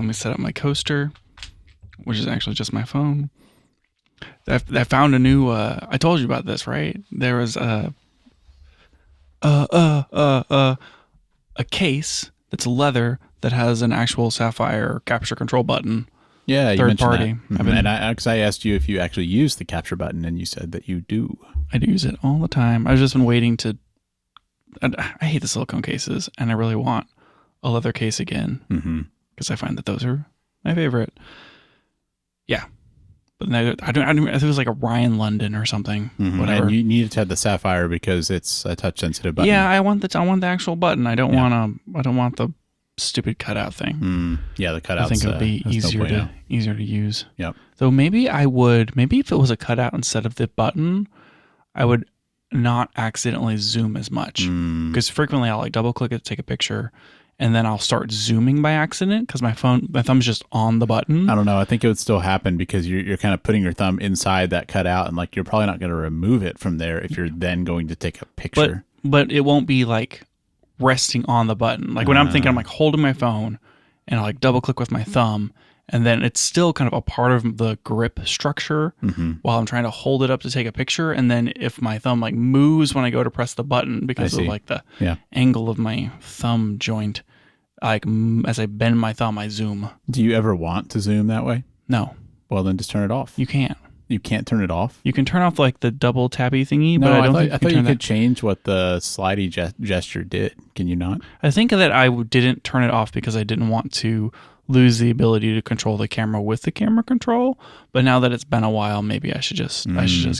let me set up my coaster, which is actually just my phone. I found a new. I told you about this, right? There was a case that's leather that has an actual sapphire capture control button. Yeah, you third mentioned party. that. And I asked you if you actually use the capture button, and you said that you do. I do use it all the time. I've just been waiting to. I hate the silicone cases, and I really want a leather case again because I find that those are my favorite. Yeah, but I don't. I think it was like a Ryan London or something. Whatever. And you needed to have the sapphire because it's a touch sensitive button. Yeah, I want the actual button. I don't want the stupid cutout thing. Yeah, the cutouts. I think it would be easier to use. Yep. Though maybe if it was a cutout instead of the button, I would not accidentally zoom as much. Because frequently I'll like double click it to take a picture, and then I'll start zooming by accident because my thumb's just on the button. I don't know. I think it would still happen because you're kind of putting your thumb inside that cutout, and like you're probably not going to remove it from there if you're then going to take a picture. But it won't be like resting on the button. Like when I'm thinking, I'm like holding my phone and I like double click with my thumb, and then it's still kind of a part of the grip structure while I'm trying to hold it up to take a picture. And then if my thumb like moves when I go to press the button because of like the angle of my thumb joint, like as I bend my thumb, I zoom. Do you ever want to zoom that way? No. Well, then just turn it off. You can't. You can't turn it off? You can turn off like the double tabby thingy, no, but I don't think I thought you could change what the slidey gesture did. Can you not? I think that I didn't turn it off because I didn't want to lose the ability to control the camera with the camera control. But now that it's been a while, maybe I should just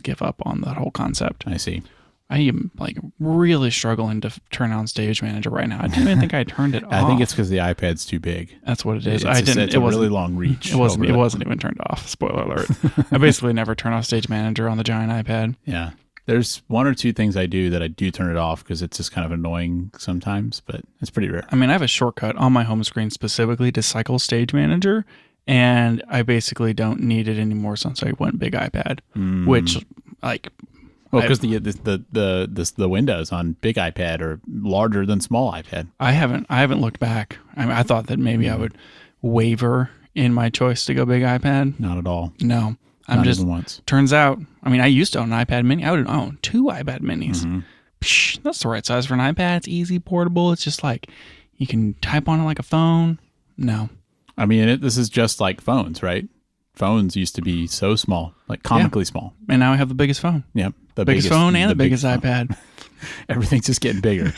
give up on that whole concept. I see. I am like really struggling to turn on Stage Manager right now. I didn't even think I turned it off. I think it's because the iPad's too big. That's what it is. It's a really long reach. It wasn't even turned off. Spoiler alert. I basically never turn off Stage Manager on the giant iPad. Yeah. There's one or two things I do that I do turn it off because it's just kind of annoying sometimes, but it's pretty rare. I mean, I have a shortcut on my home screen specifically to cycle Stage Manager, and I basically don't need it anymore since I went big iPad, which like... Well, because the windows on big iPad are larger than small iPad. I haven't looked back. I thought that maybe I would waver in my choice to go big iPad. Not at all. No, Not even once. Turns out, I mean, I used to own an iPad Mini. I would own 2 iPad Minis. Psh, that's the right size for an iPad. It's easy, portable. It's just like you can type on it like a phone. No, I mean, this is just like phones, right? Phones used to be so small, like comically small. And now I have the biggest phone. Yep. The biggest phone and the biggest iPad. Everything's just getting bigger.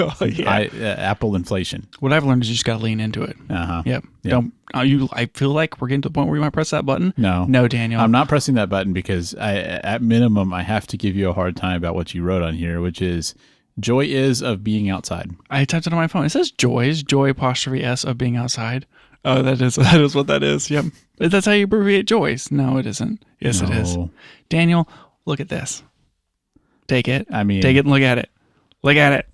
Apple inflation. What I've learned is you just got to lean into it. Yep. Don't I feel like we're getting to the point where you might press that button? No, Daniel. I'm not pressing that button because at minimum, I have to give you a hard time about what you wrote on here, which is joy is of being outside. I typed it on my phone. It says joy apostrophe S of being outside. Oh, that is what that is. Yep. That's how you abbreviate joys. No, it isn't. Yes, it is. Daniel, look at this. Take it. Take it and look at it. Look at it.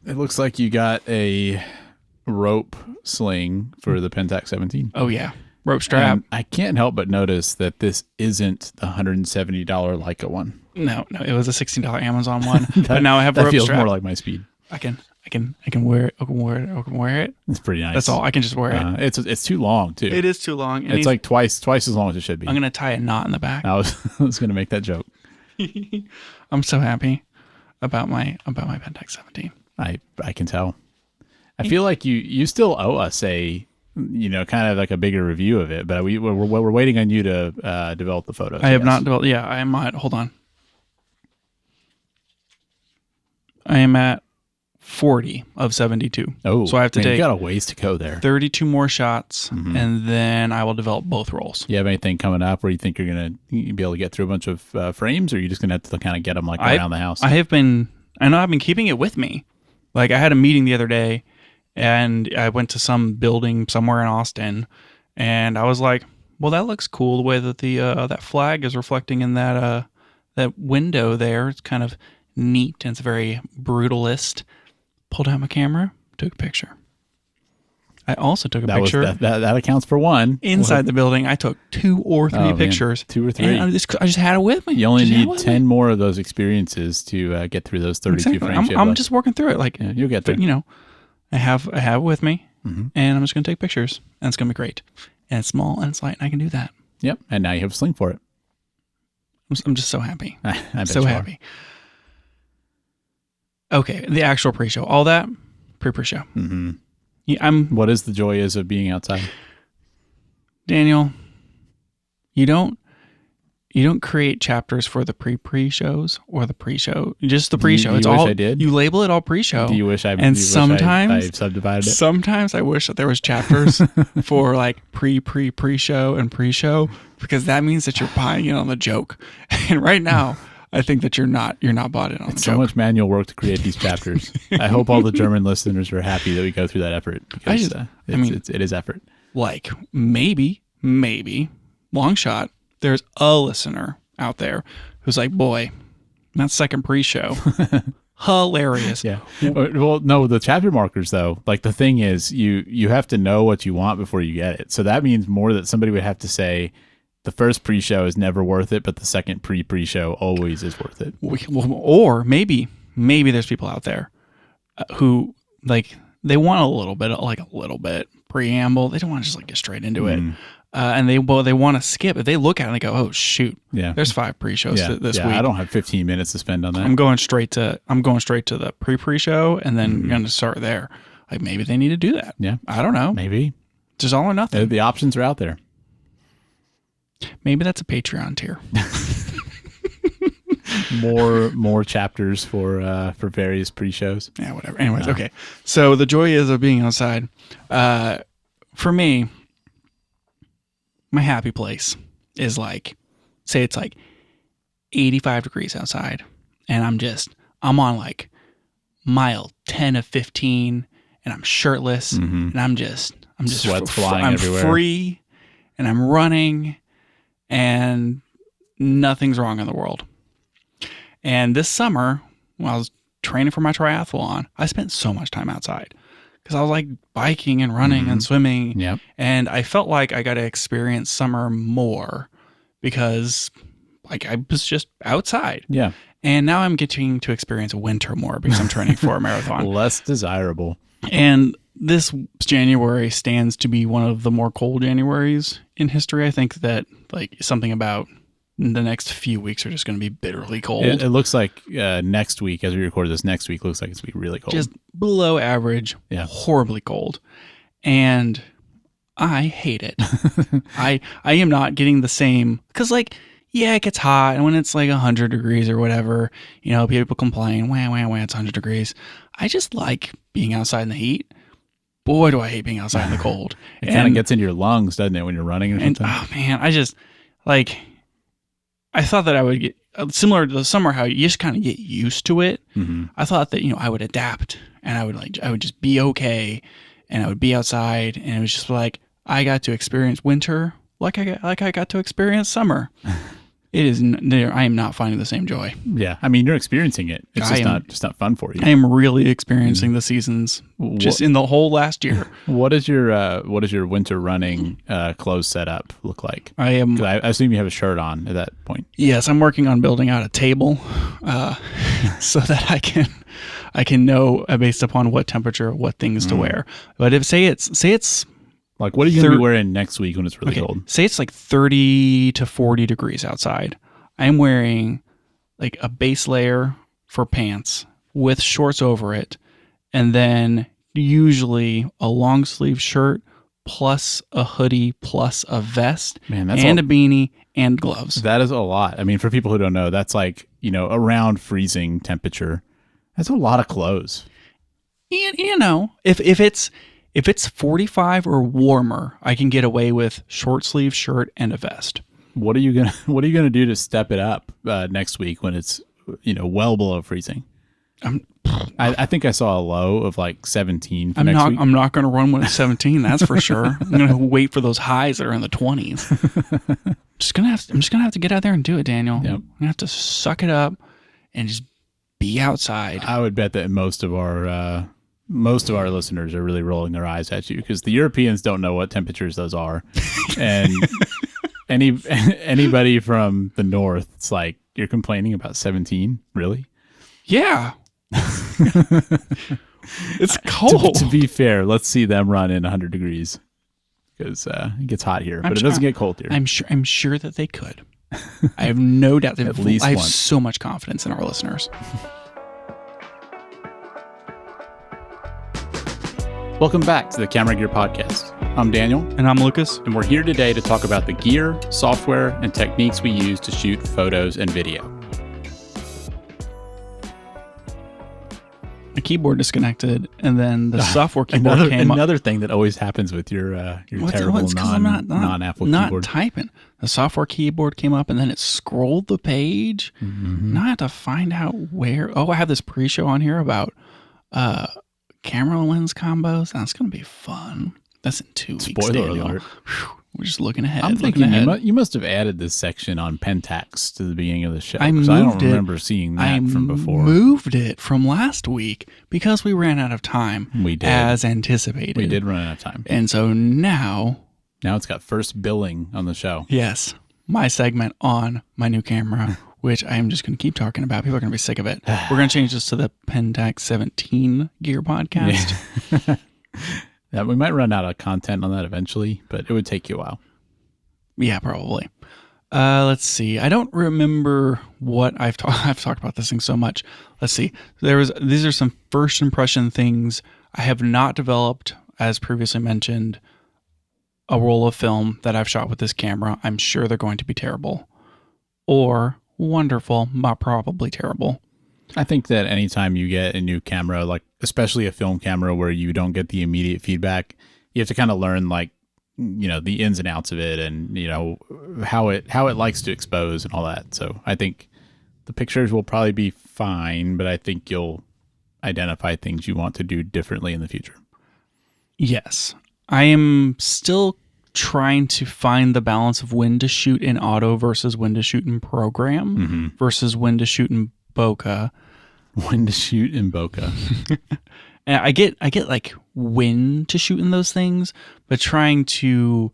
It looks like you got a rope sling for the Pentax 17. Oh, yeah. Rope strap. And I can't help but notice that this isn't the $170 Leica one. No, it was a $16 Amazon one. But now I have a rope strap. That feels more like my speed. I can wear it. I can wear it. It's pretty nice. That's all. I can just wear it. It's too long too. It is too long. It's like twice as long as it should be. I'm gonna tie a knot in the back. I was gonna make that joke. I'm so happy about my Pentax 17. I can tell. I feel like you still owe us a kind of like a bigger review of it, but we're waiting on you to develop the photos. I have not developed. Yeah, I might. Hold on. I am at 40 of 72. Oh, so I have to take. You got a ways to go there. 32 more shots, and then I will develop both rolls. You have anything coming up where you think you're going to be able to get through a bunch of frames, or are you just going to have to kind of get them like around the house? I know I've been keeping it with me. Like I had a meeting the other day, and I went to some building somewhere in Austin, and I was like, well, that looks cool the way that the that flag is reflecting in that window there. It's kind of neat, and it's very brutalist. Pulled out my camera, took a picture. I also took a picture. That accounts for one. Inside the building, I took 2 or 3 pictures. 2 or 3. And I just had it with me. You only need 10 more of those experiences to get through those 32 frames. I'm just working through it. Like you'll get there. But, I have it with me, Mm-hmm. and I'm just going to take pictures, and it's going to be great. And it's small and it's light, and I can do that. Yep. And now you have a sling for it. I'm just so happy. I bet So you happy. Okay, the actual pre-show, all that pre-show. Mm-hmm. Yeah, What is the joy is of being outside? Daniel, you don't create chapters for the pre-shows or the pre-show. Just the pre-show. You It's wish all I did? You label it all pre-show. Do you wish I? And you wish sometimes I subdivided it. Sometimes I wish that there was chapters for like pre-show and pre-show, because that means that you're buying in on the joke. And right now, I think that you're not bought in on the So joke. much manual work to create these chapters. I hope all the German listeners are happy that we go through that effort, because it is effort. Like maybe, long shot, there's a listener out there who's like, boy, that second pre-show, hilarious. Yeah. Well, no, the chapter markers though, like the thing is you have to know what you want before you get it. So that means more that somebody would have to say the first pre-show is never worth it, but the second pre-show always is worth it. Or maybe there's people out there who like they want a little bit preamble. They don't want to just like get straight into it. And they want to skip. If they look at it and they go, oh shoot, there's 5 pre-shows this week. I don't have 15 minutes to spend on that. I'm going straight to the pre-show and then going to start there. Like maybe they need to do that. Yeah. I don't know. Maybe. Just all or nothing. The options are out there. Maybe that's a Patreon tier. more chapters for various pre-shows. Yeah, whatever. Anyways, okay. So the joy is of being outside. For me, my happy place is like, say it's like 85 degrees outside, and I'm on like mile 10 of 15, and I'm shirtless, and I'm just Sweat's flying I'm everywhere. free, and I'm running, and nothing's wrong in the world. And this summer, when I was training for my triathlon, I spent so much time outside because I was like biking and running and swimming. Yep. And I felt like I got to experience summer more because like I was just outside. Yeah. And now I'm getting to experience winter more because I'm training for a marathon. Less desirable. And this January stands to be one of the more cold Januaries in history. I think that like something about the next few weeks are just going to be bitterly cold. It looks like next week, as we record this, next week looks like it's going to be really cold. Just below average, horribly cold. And I hate it. I am not getting the same, because like, yeah, it gets hot. And when it's like 100 degrees or whatever, you know, people complain, wah, it's 100 degrees. I just like being outside in the heat. Boy, do I hate being outside in the cold. It kind of gets into your lungs, doesn't it, when you're running or something? Oh man, I thought that I would get similar to the summer, how you just kind of get used to it. Mm-hmm. I thought that, you know, I would adapt and I would just be okay, and I would be outside, and it was just like I got to experience winter like I got to experience summer. It is I am not finding the same joy. Yeah, I mean, you're experiencing it. It's just not fun for you. I am really experiencing the seasons just in the whole last year. What is your winter running clothes setup look like? I assume you have a shirt on at that point. Yes, I'm working on building out a table so that I can know based upon what temperature, what things to wear. But if say it's like, what are you going to be wearing next week when it's really cold? Say it's like 30 to 40 degrees outside. I'm wearing like a base layer for pants with shorts over it, and then usually a long sleeve shirt plus a hoodie plus a vest a beanie and gloves. That is a lot. I mean, for people who don't know, that's like, you know, around freezing temperature. That's a lot of clothes. You know, if it's 45 or warmer, I can get away with short sleeve shirt and a vest. What are you gonna do to step it up next week when it's, you know, well below freezing? I think I saw a low of like 17 for next week. I'm not going to run when it's 17. That's for sure. I'm going to wait for those highs that are in the 20s. I'm just gonna have to get out there and do it, Daniel. Yep. I'm gonna have to suck it up and just be outside. I would bet that most of our listeners are really rolling their eyes at you because the Europeans don't know what temperatures those are, and anybody from the north, it's like, you're complaining about 17, really? Yeah. It's cold. To be fair, let's see them run in 100 degrees because it gets hot here, but it doesn't get cold here. I'm sure that they could. I have no doubt. At least I have once. so much confidence in our listeners. Welcome back to the Camera Gear Podcast. I'm Daniel, And I'm Lucas. and we're here today to talk about the gear, software, and techniques we use to shoot photos and video. The keyboard disconnected, and then the software keyboard came up. Another thing that always happens with your terrible It's 'cause I'm non-Apple not keyboard. typing. The software keyboard came up, and then it scrolled the page. Mm-hmm. Now I have to find out where. Oh, I have this pre-show on here about camera lens combos. That's going to be fun. That's in 2 weeks. Spoiler Daniel. alert. Whew, we're just looking ahead. I'm looking thinking ahead. you must have added this section on Pentax to the beginning of the show. I 'cause I don't moved it. remember seeing that from before. Moved it from last week because we ran out of time. We did. As anticipated. We did run out of time. And so now, Now it's got first billing on the show. yes, my segment on my new camera, which I am just going to keep talking about. People are going to be sick of it. We're going to change this to the Pentax 17 Gear Podcast. Yeah, we might run out of content on that eventually, but it would take you a while. Yeah, probably. Let's see. I don't remember what I've talked about this thing so much. Let's see. These are some first impression things. I have not developed, as previously mentioned, a roll of film that I've shot with this camera. I'm sure they're going to be terrible or wonderful, but probably terrible. I think that anytime you get a new camera, like especially a film camera where you don't get the immediate feedback, you have to kind of learn the ins and outs of it and how it likes to expose and all that. So I think the pictures will probably be fine, but I think you'll identify things you want to do differently in the future. Yes. I am still trying to find the balance of when to shoot in auto versus when to shoot in program versus when to shoot in bokeh. When to shoot in bokeh. And I get like when to shoot in those things, but trying to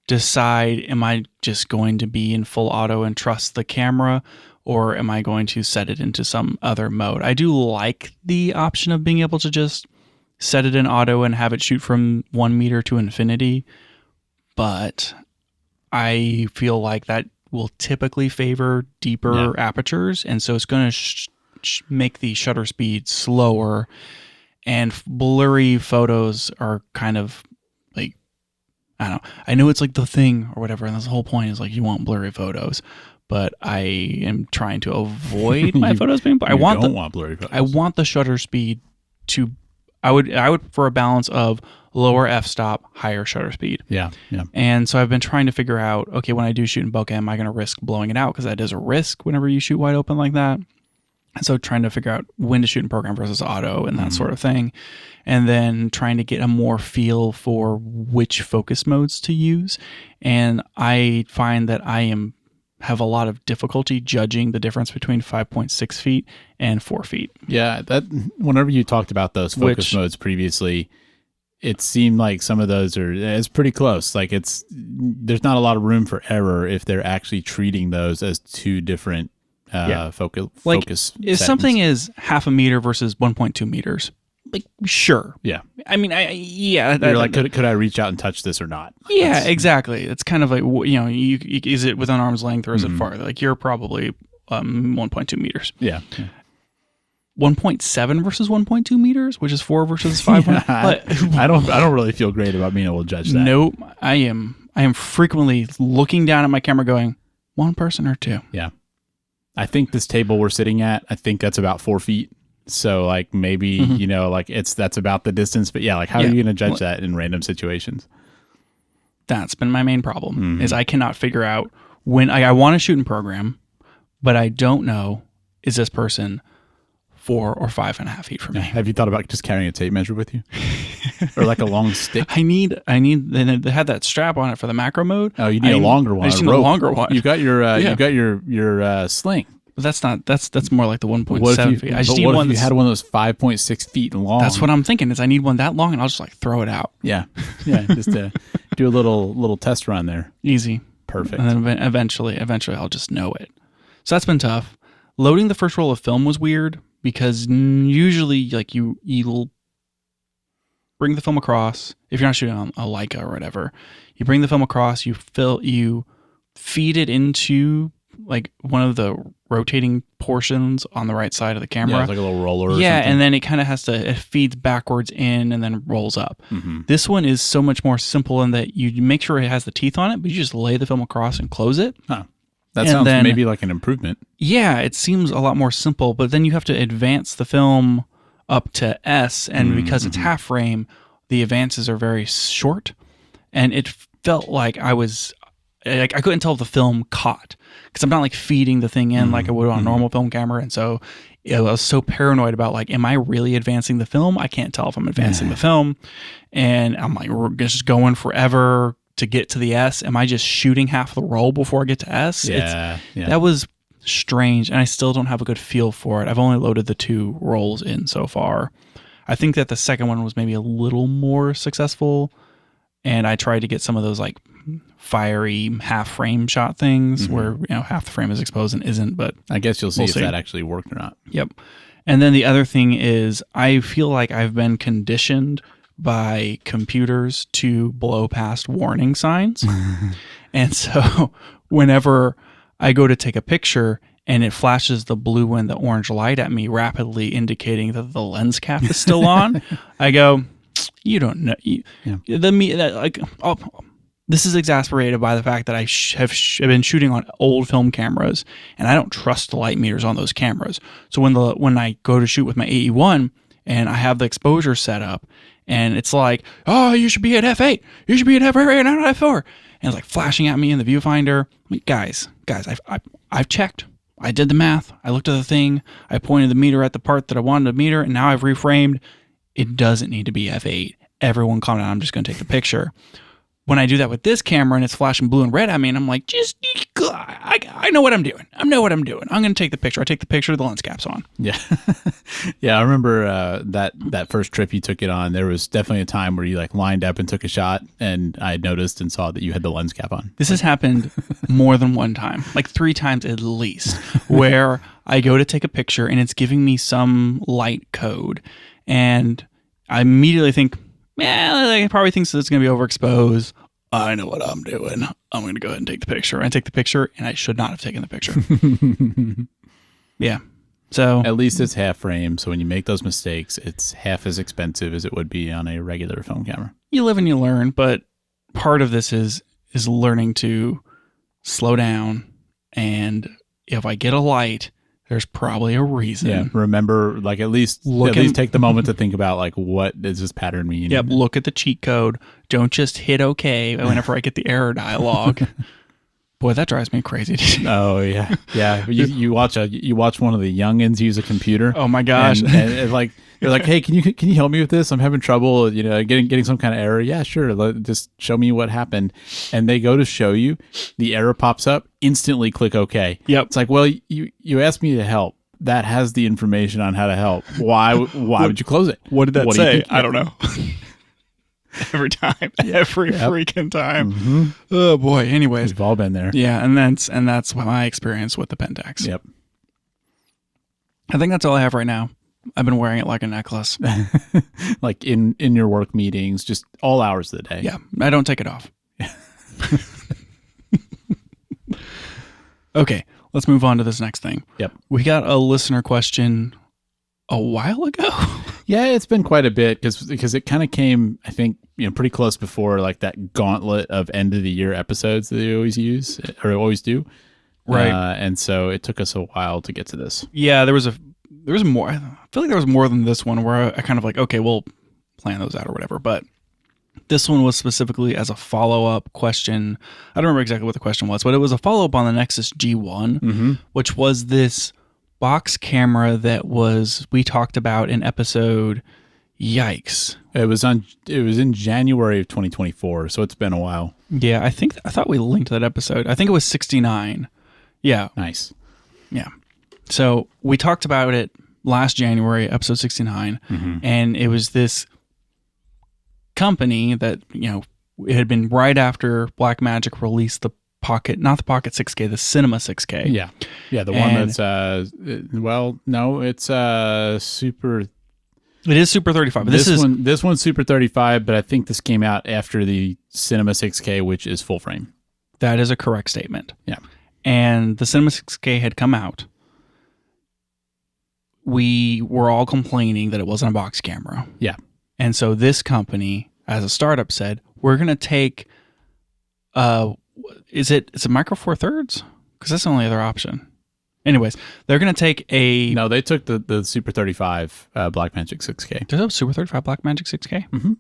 decide, am I just going to be in full auto and trust the camera, or am I going to set it into some other mode? I do like the option of being able to just set it in auto and have it shoot from 1 meter to infinity, but I feel like that will typically favor deeper apertures, and so it's going to make the shutter speed slower, and blurry photos are kind of like, I don't know. I know it's like the thing or whatever, and that's the whole point is like you want blurry photos, but I am trying to avoid my photos being blurry. I don't want blurry photos. I want the shutter speed to. I would prefer a balance of lower f-stop, higher shutter speed. Yeah. And so I've been trying to figure out, okay, when I do shoot in bokeh, am I going to risk blowing it out? Because that is a risk whenever you shoot wide open like that. And so trying to figure out when to shoot in program versus auto and that sort of thing. And then trying to get a more feel for which focus modes to use. And I find that I have a lot of difficulty judging the difference between 5.6 feet and 4 feet. Yeah, that whenever you talked about those focus modes previously, it seemed like some of those it's pretty close. Like there's not a lot of room for error if they're actually treating those as two different focus if settings. something is half a meter versus 1.2 meters, like sure. Yeah. I mean, You're like, could I reach out and touch this or not? Yeah, exactly. It's kind of like, is it within arm's length or is it farther? Like you're probably 1.2 meters. Yeah. 1.7 versus 1.2 meters, which is 4 versus 5. I don't really feel great about being able to judge that. Nope. I am frequently looking down at my camera going, one person or two. Yeah. I think this table we're sitting at, I think that's about 4 feet. So like maybe, that's about the distance, but how are you going to judge that in random situations? That's been my main problem is I cannot figure out when I want to shoot in program, but I don't know, is this person 4 or 5.5 feet from me? Have you thought about just carrying a tape measure with you? Or like a long stick? I need, they had that strap on it for the macro mode. Oh, you need a longer one. I just need a longer one. You got your sling. But that's more like the 1.7 feet. I just need one. If you had one of those 5.6 feet long? That's what I'm thinking is I need one that long and I'll just like throw it out. Yeah. Just to do a little test run there. Easy. Perfect. And then eventually I'll just know it. So that's been tough. Loading the first roll of film was weird because usually like you bring the film across. If you're not shooting on a Leica or whatever, you bring the film across, you feed it into like one of the rotating portions on the right side of the camera. Yeah, it's like a little roller or something. And then it kind of it feeds backwards in and then rolls up. Mm-hmm. This one is so much more simple in that you make sure it has the teeth on it, but you just lay the film across and close it. Huh. That sounds maybe like an improvement. Yeah, it seems a lot more simple, but then you have to advance the film up to S, and because it's half frame, the advances are very short, and it felt like I couldn't tell if the film caught, because I'm not like feeding the thing in like I would on a normal film camera, and so I was so paranoid about like, am I really advancing the film? I can't tell if I'm advancing the film, and I'm like, we're just going forever to get to the S. Am I just shooting half the roll before I get to S? That was strange, and I still don't have a good feel for it. I've only loaded the 2 rolls in so far. I think that the second one was maybe a little more successful, and I tried to get some of those like fiery half frame shot things where half the frame is exposed and isn't, but I guess you'll see if that actually worked or not. Yep. And then the other thing is I feel like I've been conditioned by computers to blow past warning signs. And so whenever I go to take a picture and it flashes the blue and the orange light at me, rapidly indicating that the lens cap is still on, I go, you don't know. This is exasperated by the fact that I have been shooting on old film cameras, and I don't trust the light meters on those cameras. So when I go to shoot with my AE1 and I have the exposure set up, and it's like, oh, you should be at f8. You should be at f8, not f4. And it's like flashing at me in the viewfinder. I mean, guys, I've checked. I did the math. I looked at the thing. I pointed the meter at the part that I wanted to meter, and now I've reframed. It doesn't need to be f8. Everyone calm down. I'm just going to take the picture. When I do that with this camera and it's flashing blue and red at me, and I'm like, I know what I'm doing. I'm going to take the picture. I take the picture, the lens cap's on. Yeah. Yeah, I remember that first trip you took it on. There was definitely a time where you like lined up and took a shot, and I had noticed and saw that you had the lens cap on. This has happened more than one time, like 3 times at least, where I go to take a picture and it's giving me some light code, and I immediately think, it probably thinks that it's going to be overexposed. I know what I'm doing. I'm going to go ahead and take the picture. I take the picture, and I should not have taken the picture. Yeah. So at least it's half frame. So when you make those mistakes, it's half as expensive as it would be on a regular film camera. You live and you learn, but part of this is learning to slow down. And if I get a light, there's probably a reason. Yeah. Remember, like at least take the moment to think about like, what does this pattern mean? Yep. Look at the cheat code. Don't just hit OK whenever I get the error dialogue. Boy, that drives me crazy. Oh yeah, yeah. You watch one of the youngins use a computer. Oh my gosh! And like they're like, hey, can you help me with this? I'm having trouble, getting some kind of error. Yeah, sure. Just show me what happened. And they go to show you, the error pops up. Instantly click OK. Yep. It's like, well, you asked me to help. That has the information on how to help. Why would you close it? What did that say? I don't know. Every time, every freaking time. Mm-hmm. Oh boy. Anyways, we've all been there. Yeah, and that's my experience with the Pentax. Yep. I think that's all I have right now. I've been wearing it like a necklace, like in your work meetings, just all hours of the day. Yeah, I don't take it off. Okay, let's move on to this next thing. Yep. We got a listener question a while ago. Yeah, it's been quite a bit because it kind of came, I think, pretty close before like that gauntlet of end of the year episodes that they always use or always do. Right. And so it took us a while to get to this. Yeah, there was more. I feel like there was more than this one where I kind of like, okay, we'll plan those out or whatever. But this one was specifically as a follow-up question. I don't remember exactly what the question was, but it was a follow-up on the Nexus G1, which was this box camera that we talked about in episode. Yikes! It was in January of 2024, so it's been a while. Yeah, I thought we linked that episode. I think it was 69. Yeah. Nice. Yeah. So we talked about it last January, episode 69, and it was this company that, it had been right after Blackmagic released the Pocket, not the Pocket 6K, the Cinema 6K. Yeah. Yeah, the one that's, it's Super, It is Super 35. But this one's Super 35, but I think this came out after the Cinema 6K, which is full frame. That is a correct statement. Yeah. And the Cinema 6K had come out. We were all complaining that it wasn't a box camera. Yeah. And so this company, as a startup, said, we're going to take, is it Micro Four Thirds? Because that's the only other option. Anyways, they're going to take a... No, they took the Super 35 Blackmagic 6K. There's a Super 35 Blackmagic 6K? Mm-hmm.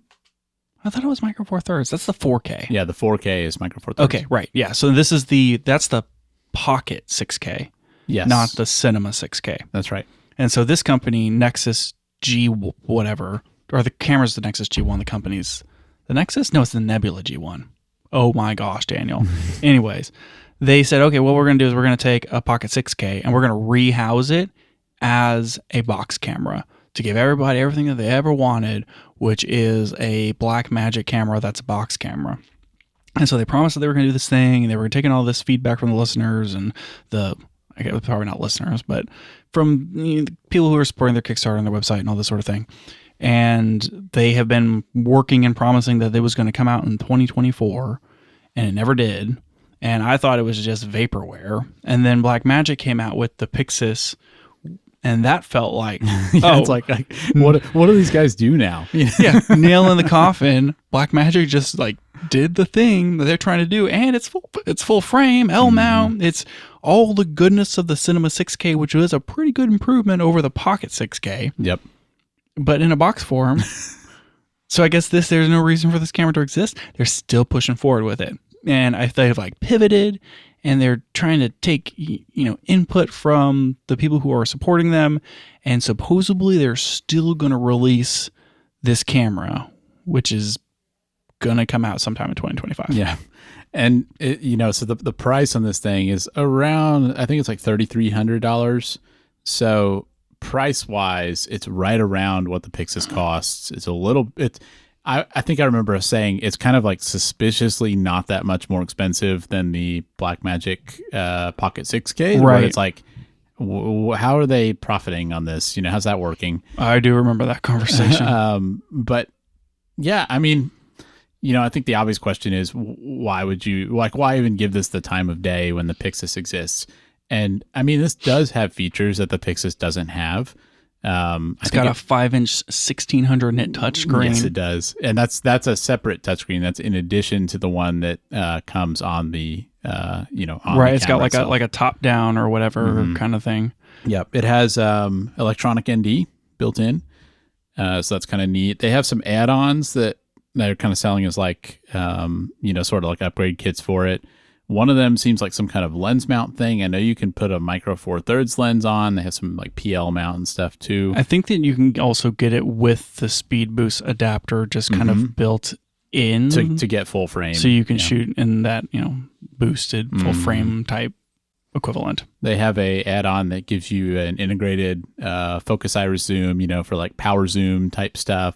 I thought it was Micro Four Thirds. That's the 4K. Yeah, the 4K is Micro Four Thirds. Okay, right. Yeah, so that's the Pocket 6K. Yes. Not the Cinema 6K. That's right. And so this company, Nexus G whatever, or the camera's the Nexus G1, the company's... The Nexus? No, it's the Nebula G1. Oh my gosh, Daniel. Anyways, they said, okay, what we're going to do is we're going to take a Pocket 6K and we're going to rehouse it as a box camera to give everybody everything that they ever wanted, which is a Blackmagic camera that's a box camera. And so they promised that they were going to do this thing, and they were taking all this feedback from the listeners and I guess probably not listeners, but from people who are supporting their Kickstarter and their website and all this sort of thing. And they have been working and promising that it was going to come out in 2024, and it never did. And I thought it was just vaporware. And then Blackmagic came out with the Pixis, and that felt like, it's like what do these guys do now? Yeah, nail in the coffin. Blackmagic just like did the thing that they're trying to do, and it's full frame, L mount. It's all the goodness of the Cinema 6K, which was a pretty good improvement over the Pocket 6K. Yep. But in a box form. So I guess there's no reason for this camera to exist. They're still pushing forward with it. And they've like pivoted, and they're trying to take, input from the people who are supporting them. And supposedly they're still going to release this camera, which is going to come out sometime in 2025. Yeah. And so the price on this thing is around, I think it's like $3,300. So price wise, it's right around what the Pixis costs. It's a little bit. I think I remember us saying it's kind of like suspiciously not that much more expensive than the Blackmagic Pocket 6K. Right. Where it's like, how are they profiting on this? How's that working? I do remember that conversation. But yeah, I mean, I think the obvious question is, why even give this the time of day when the Pixis exists? And I mean, this does have features that the Pixis doesn't have. It's got a 5-inch 1600 nit touchscreen. Yes, it does, and that's a separate touchscreen. That's in addition to the one that comes on the on right. The it's got like itself. a top down or whatever kind of thing. Yep, it has electronic ND built in, so that's kind of neat. They have some add-ons that they're kind of selling as like sort of like upgrade kits for it. One of them seems like some kind of lens mount thing. I know you can put a Micro Four Thirds lens on. They have some like PL mount and stuff too. I think that you can also get it with the Speed Boost adapter just kind of built in to get full frame. So you can shoot in that, boosted full frame type equivalent. They have a add-on that gives you an integrated focus iris zoom, for like power zoom type stuff.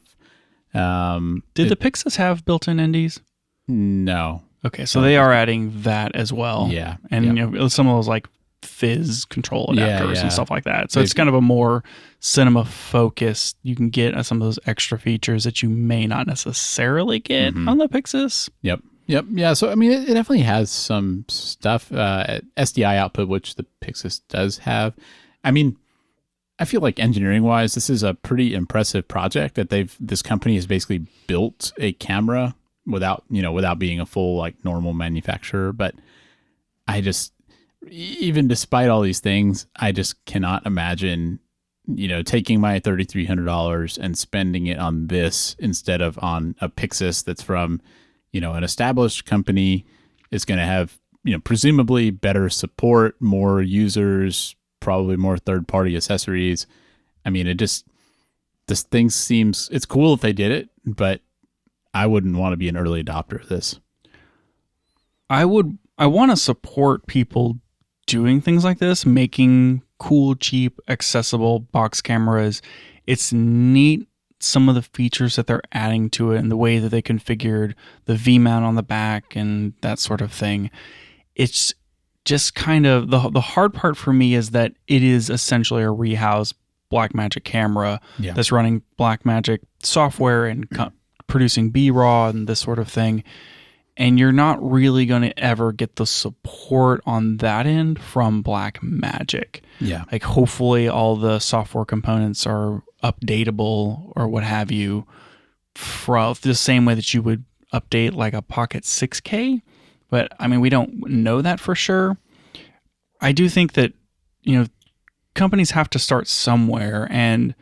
Did the Pixis have built-in NDs? No. Okay, so they are adding that as well. Yeah. And some of those like fizz control adapters and stuff like that. So it's kind of a more cinema focused. You can get some of those extra features that you may not necessarily get on the Pixis. Yep. Yeah. So I mean, it definitely has some stuff. SDI output, which the Pixis does have. I mean, I feel like engineering wise, this is a pretty impressive project that this company has basically built a camera without being a full like normal manufacturer. But I just, even despite all these things, I just cannot imagine, taking my $3,300 and spending it on this instead of on a Pixis that's from, an established company. Is going to have, presumably better support, more users, probably more third-party accessories. I mean, this thing seems, it's cool if they did it, but I wouldn't want to be an early adopter of this. I want to support people doing things like this, making cool, cheap, accessible box cameras. It's neat, some of the features that they're adding to it and the way that they configured the V-mount on the back and that sort of thing. It's just kind of, the hard part for me is that it is essentially a rehouse Blackmagic camera Yeah. that's running Blackmagic software and producing B-RAW and this sort of thing. And you're not really going to ever get the support on that end from Blackmagic. Yeah. Like hopefully all the software components are updatable or what have you from the same way that you would update like a Pocket 6K. But I mean, we don't know that for sure. I do think that, companies have to start somewhere, and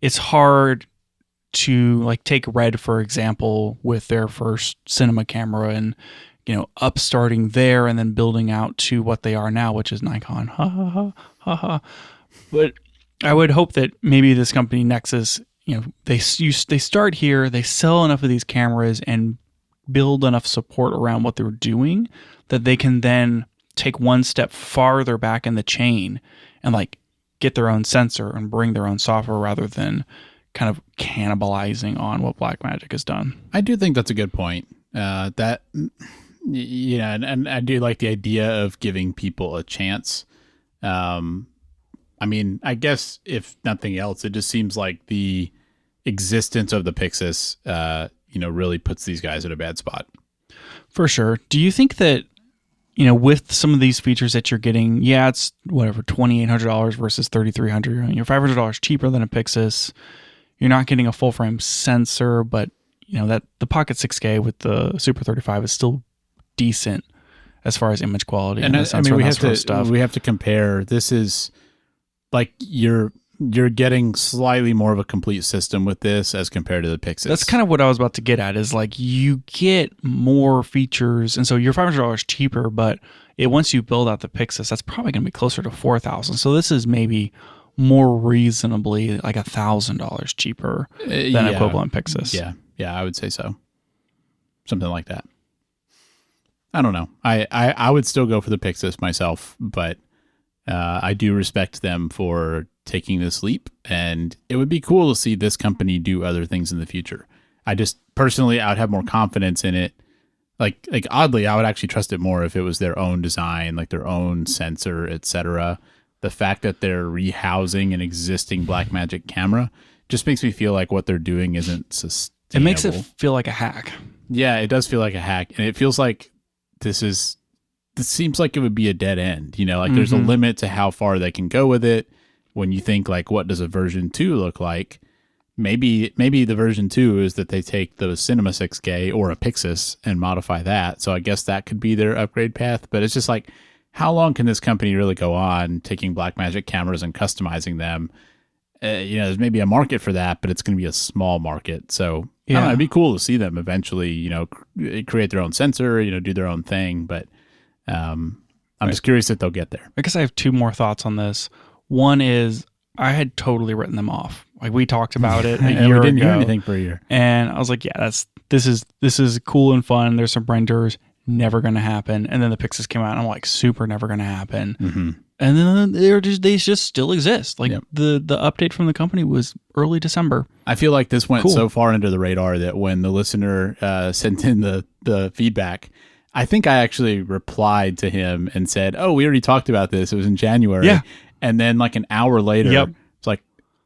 it's hard to like take Red, for example, with their first cinema camera and, upstarting there and then building out to what they are now, which is Nikon. Ha ha ha ha ha. But I would hope that maybe this company Nexus, they start here, they sell enough of these cameras and build enough support around what they're doing that they can then take one step farther back in the chain and like get their own sensor and bring their own software rather than kind of cannibalizing on what Blackmagic has done. I do think that's a good point. And I do like the idea of giving people a chance. I mean, I guess if nothing else, it just seems like the existence of the Pixis, really puts these guys in a bad spot. For sure. Do you think that, with some of these features that you're getting, it's whatever, $2,800 versus $3,300, you're $500 cheaper than a Pixis. You're not getting a full frame sensor, but that the Pocket 6K with the Super 35 is still decent as far as image quality and the sensor we and have that sort to of stuff. we have to compare. This is like you're getting slightly more of a complete system with this as compared to the Pixis. That's kind of what I was about to get at, is like you get more features, and so you're $500 cheaper, but once you build out the Pixis, that's probably going to be closer to $4,000. So this is maybe more reasonably like $1,000 cheaper than equivalent Pixis. Yeah, I would say so. Something like that. I don't know. I would still go for the Pixis myself, but I do respect them for taking this leap, and it would be cool to see this company do other things in the future. I just personally, I would have more confidence in it. Like oddly, I would actually trust it more if it was their own design, like their own sensor, etc. The fact that they're rehousing an existing Blackmagic camera just makes me feel like what they're doing isn't sustainable. It makes it feel like a hack. Yeah, it does feel like a hack, and it feels like this seems like it would be a dead end. There's a limit to how far they can go with it. When you think like, what does a version 2 look like? Maybe the version 2 is that they take the Cinema 6K or a Pixis and modify that. So I guess that could be their upgrade path. But it's just like, how long can this company really go on taking Blackmagic cameras and customizing them? There's maybe a market for that, but it's going to be a small market. So I don't know, it'd be cool to see them eventually, create their own sensor, do their own thing. But I'm just curious if they'll get there. I guess I have two more thoughts on this. One is I had totally written them off. Like we talked about it a year we didn't ago, hear anything for a year. And I was like, this is cool and fun. There's some renders, never going to happen. And then the Pixis came out and I'm like, super never going to happen. Mm-hmm. And then they just still exist. Like the update from the company was early December. I feel like this went so far under the radar that when the listener sent in the feedback, I think I actually replied to him and said, "Oh, we already talked about this. It was in January." Yeah. And then like an hour later, it's like,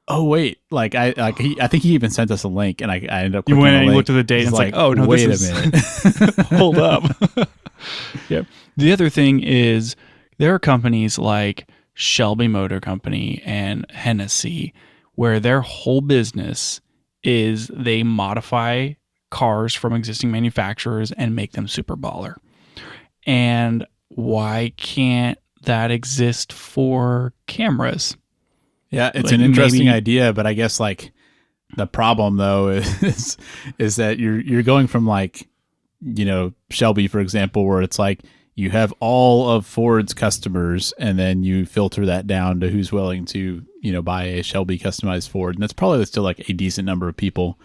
"Oh wait!" I think he even sent us a link, and I ended up. You went and you looked at the date, and it's like, "Oh no, wait a minute, hold up." Yeah. The other thing is there are companies like Shelby Motor Company and Hennessy where their whole business is they modify cars from existing manufacturers and make them super baller. And why can't that exist for cameras? Yeah, it's an interesting idea, but I guess like the problem though is that you're going from like, Shelby, for example, where it's like you have all of Ford's customers and then you filter that down to who's willing to, buy a Shelby customized Ford. And that's probably still like a decent number of people.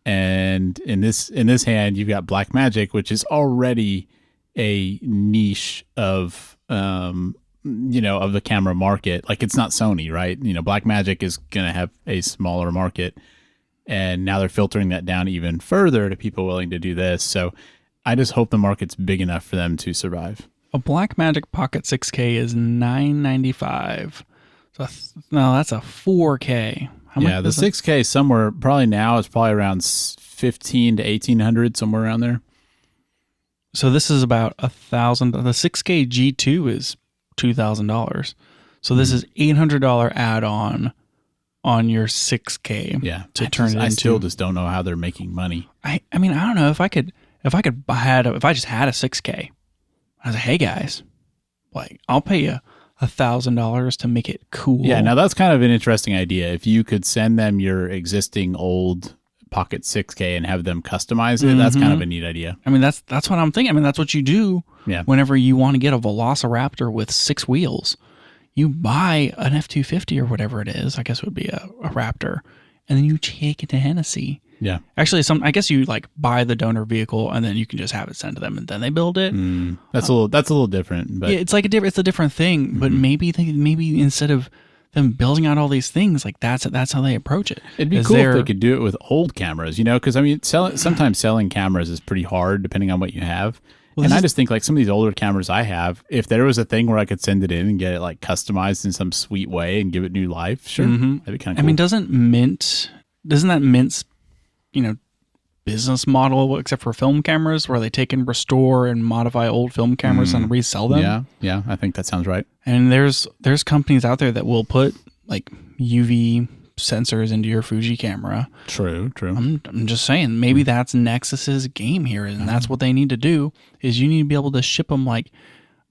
And in this hand, you've got Blackmagic, which is already a niche of the camera market. Like it's not Sony, right? Blackmagic is going to have a smaller market, and now they're filtering that down even further to people willing to do this. So I just hope the market's big enough for them to survive. A Blackmagic Pocket 6K is $995. So no, that's a 4K. How much Yeah, the is it? 6K somewhere probably now is probably around 15 to 1800, somewhere around there. So this is about $1,000. The 6K G2 is $2,000. So this is $800 add-on on your 6K. Yeah, to turn it into. I still just don't know how they're making money. I mean, I don't know if I just had a 6K. I was like, hey guys, like I'll pay you $1,000 to make it cool. Yeah, now that's kind of an interesting idea. If you could send them your existing old Pocket 6K and have them customize it, that's kind of a neat idea. I mean, that's what I'm thinking. I mean, that's what you do whenever you want to get a Velociraptor with 6 wheels. You buy an F-250 or whatever it is. I guess it would be a Raptor. And then you take it to Hennessy. Yeah. Actually, I guess you like buy the donor vehicle and then you can just have it sent to them and then they build it. That's a little different, but yeah, it's a different thing. But maybe instead of them building out all these things, like that's how they approach it. it'd be cool if they could do it with old cameras, because I mean, sometimes selling cameras is pretty hard depending on what you have. Well, and I just think like some of these older cameras I have, if there was a thing where I could send it in and get it like customized in some sweet way and give it new life, sure, that'd be kind of cool. I mean, doesn't that Mint's, business model, except for film cameras, where they take and restore and modify old film cameras and resell them? Yeah, I think that sounds right. And there's companies out there that will put like UV sensors into your Fuji camera. True. I'm just saying, maybe that's Nexus's game here, and that's what they need to do. Is you need to be able to ship them like,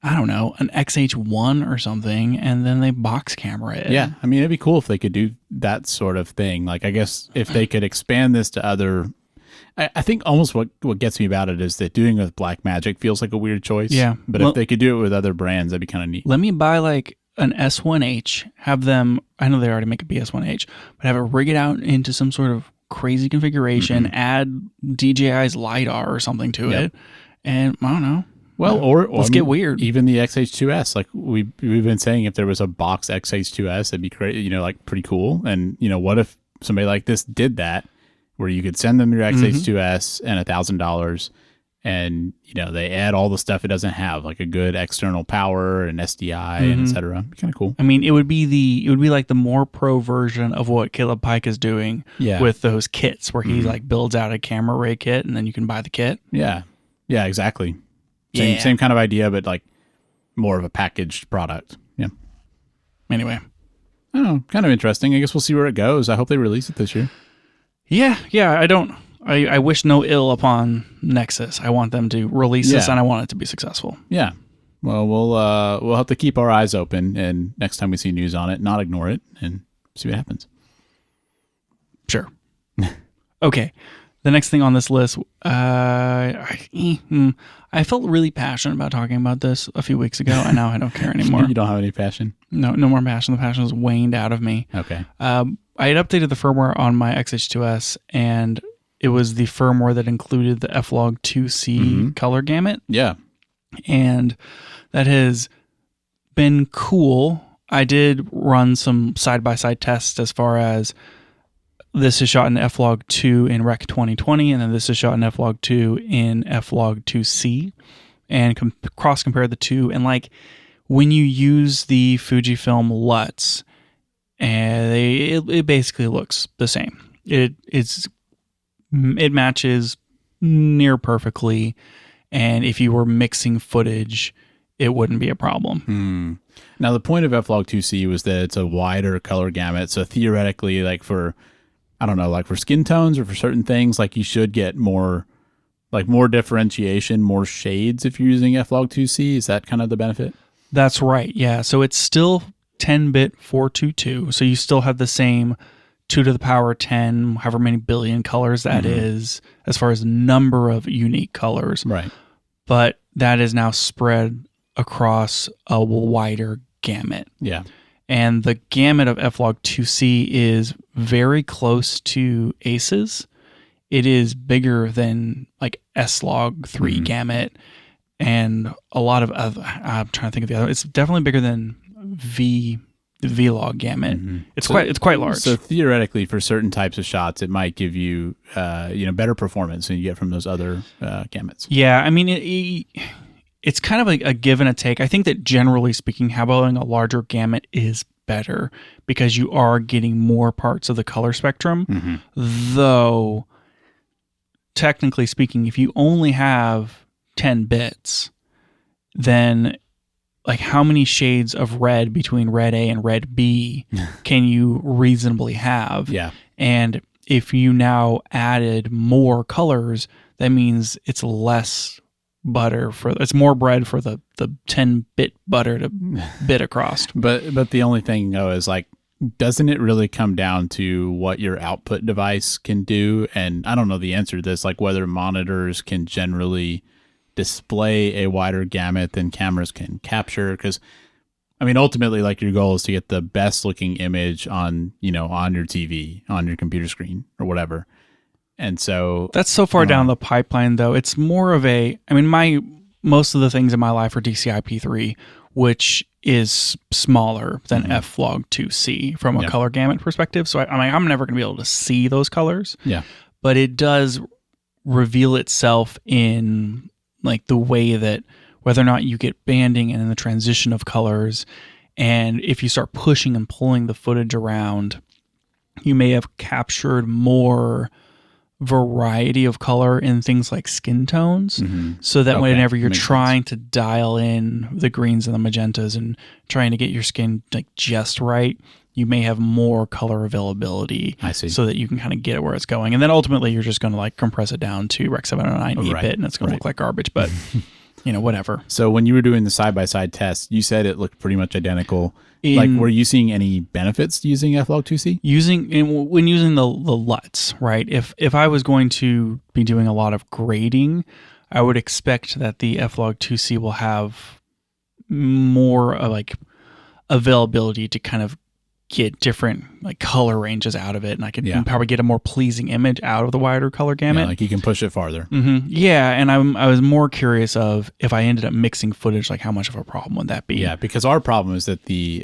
I don't know, an XH1 or something, and then they box camera it. Yeah, I mean, it'd be cool if they could do that sort of thing. Like, I guess if they could expand this to other. I think almost what gets me about it is that doing it with Blackmagic feels like a weird choice. Yeah. But if they could do it with other brands, that'd be kind of neat. Let me buy like an S1H, have them, I know they already make a BS1H, but have it rig it out into some sort of crazy configuration, add DJI's LiDAR or something to it, and I don't know. Well, or let's get weird. Even the XH2S, like we've been saying, if there was a box XH2S, it'd be great, like pretty cool. And, what if somebody like this did that, where you could send them your XH2S and $1,000 and, they add all the stuff it doesn't have, like a good external power and SDI and et cetera. Kind of cool. I mean, it would be like the more pro version of what Caleb Pike is doing with those kits where he like builds out a camera array kit and then you can buy the kit. Yeah. Yeah, exactly. Same kind of idea, but like more of a packaged product. Yeah. Anyway. I don't know. Kind of interesting. I guess we'll see where it goes. I hope they release it this year. Yeah. I wish no ill upon Nexus. I want them to release this and I want it to be successful. Yeah. Well, we'll have to keep our eyes open, and next time we see news on it, not ignore it and see what happens. Sure. Okay. The next thing on this list, I felt really passionate about talking about this a few weeks ago, and now I don't care anymore. You don't have any passion? No more passion. The passion has waned out of me. Okay. I had updated the firmware on my XH2S, and it was the firmware that included the F-Log 2C color gamut. Yeah. And that has been cool. I did run some side-by-side tests as far as this is shot in F-Log 2 in Rec 2020, and then this is shot in F-Log 2 in F-Log 2C, and cross-compare the two. And like when you use the Fujifilm LUTs, and it basically looks the same. It matches near perfectly, and if you were mixing footage, it wouldn't be a problem. Now, the point of F-Log 2C was that it's a wider color gamut, so theoretically, like for, I don't know, like for skin tones or for certain things, like you should get more differentiation, more shades if you're using F-Log 2C. Is that kind of the benefit? That's right, yeah. So it's still 10-bit 422, so you still have the same 2 to the power 10, however many billion colors that is, as far as number of unique colors. Right. But that is now spread across a wider gamut. Yeah. And the gamut of F-Log 2C is very close to ACES. It is bigger than like S-Log 3 gamut and a lot of other, I'm trying to think of the other. It's definitely bigger than the V-Log gamut. It's quite large. So theoretically, for certain types of shots, it might give you better performance than you get from those other gamuts. Yeah, I mean it's kind of like a give and a take. I think that generally speaking, having a larger gamut is better because you are getting more parts of the color spectrum. Though, technically speaking, if you only have 10 bits, then like how many shades of red between red A and red B can you reasonably have? Yeah. And if you now added more colors, that means it's less butter it's more bread for the 10-bit butter to bit across. But the only thing though is like, doesn't it really come down to what your output device can do? And I don't know the answer to this, like whether monitors can generally display a wider gamut than cameras can capture. Because I mean, ultimately, like your goal is to get the best looking image on, on your TV, on your computer screen or whatever. And so that's so far down the pipeline, though. It's more of most of the things in my life are DCI-P3, which is smaller than F-Log2C from a color gamut perspective. So I'm never going to be able to see those colors. Yeah. But it does reveal itself in like the way that whether or not you get banding and in the transition of colors. And if you start pushing and pulling the footage around, you may have captured more variety of color in things like skin tones, so that whenever you're trying to dial in the greens and the magentas and trying to get your skin like just right, you may have more color availability. I see. So that you can kind of get it where it's going. And then ultimately you're just going to like compress it down to Rec 709 8-bit and it's going to look like garbage, but whatever. So when you were doing the side-by-side test, you said it looked pretty much identical. Were you seeing any benefits using F-Log2C? When using the LUTs, right? If I was going to be doing a lot of grading, I would expect that the F-Log2C will have more like availability to kind of get different like color ranges out of it, and I could probably get a more pleasing image out of the wider color gamut. Yeah, like you can push it farther. Yeah, and I was more curious of if I ended up mixing footage, like how much of a problem would that be? Yeah, because our problem is that the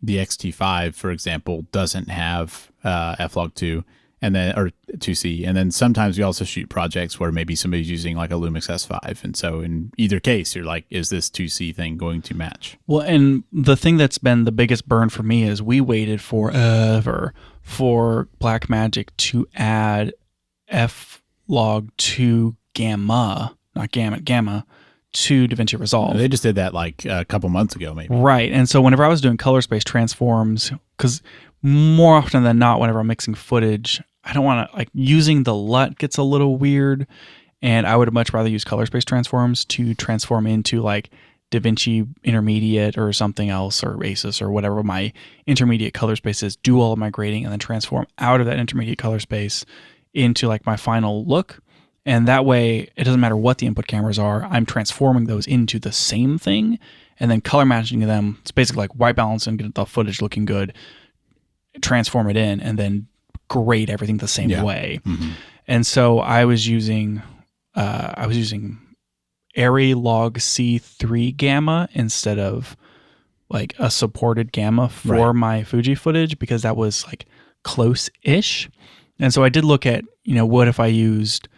XT5, for example, doesn't have F-Log2 or 2C, and then sometimes we also shoot projects where maybe somebody's using like a Lumix S5, and so in either case, you're like, is this 2C thing going to match? Well, and the thing that's been the biggest burn for me is we waited forever for Blackmagic to add F-Log2 gamma, not gamma, to DaVinci Resolve. They just did that like a couple months ago, maybe. Right, and so whenever I was doing color space transforms, because more often than not, whenever I'm mixing footage, I don't want to, like, using the LUT gets a little weird, and I would much rather use color space transforms to transform into like DaVinci Intermediate or something else, or ACES or whatever my intermediate color space is, do all of my grading, and then transform out of that intermediate color space into like my final look. And that way, it doesn't matter what the input cameras are, I'm transforming those into the same thing, and then color matching them. It's basically like white balance and get the footage looking good, transform it in, and then grade everything the same way. And so I was using Arri Log C3 gamma instead of like a supported gamma for my Fuji footage, because that was like close-ish. And so I did look at, what if I used,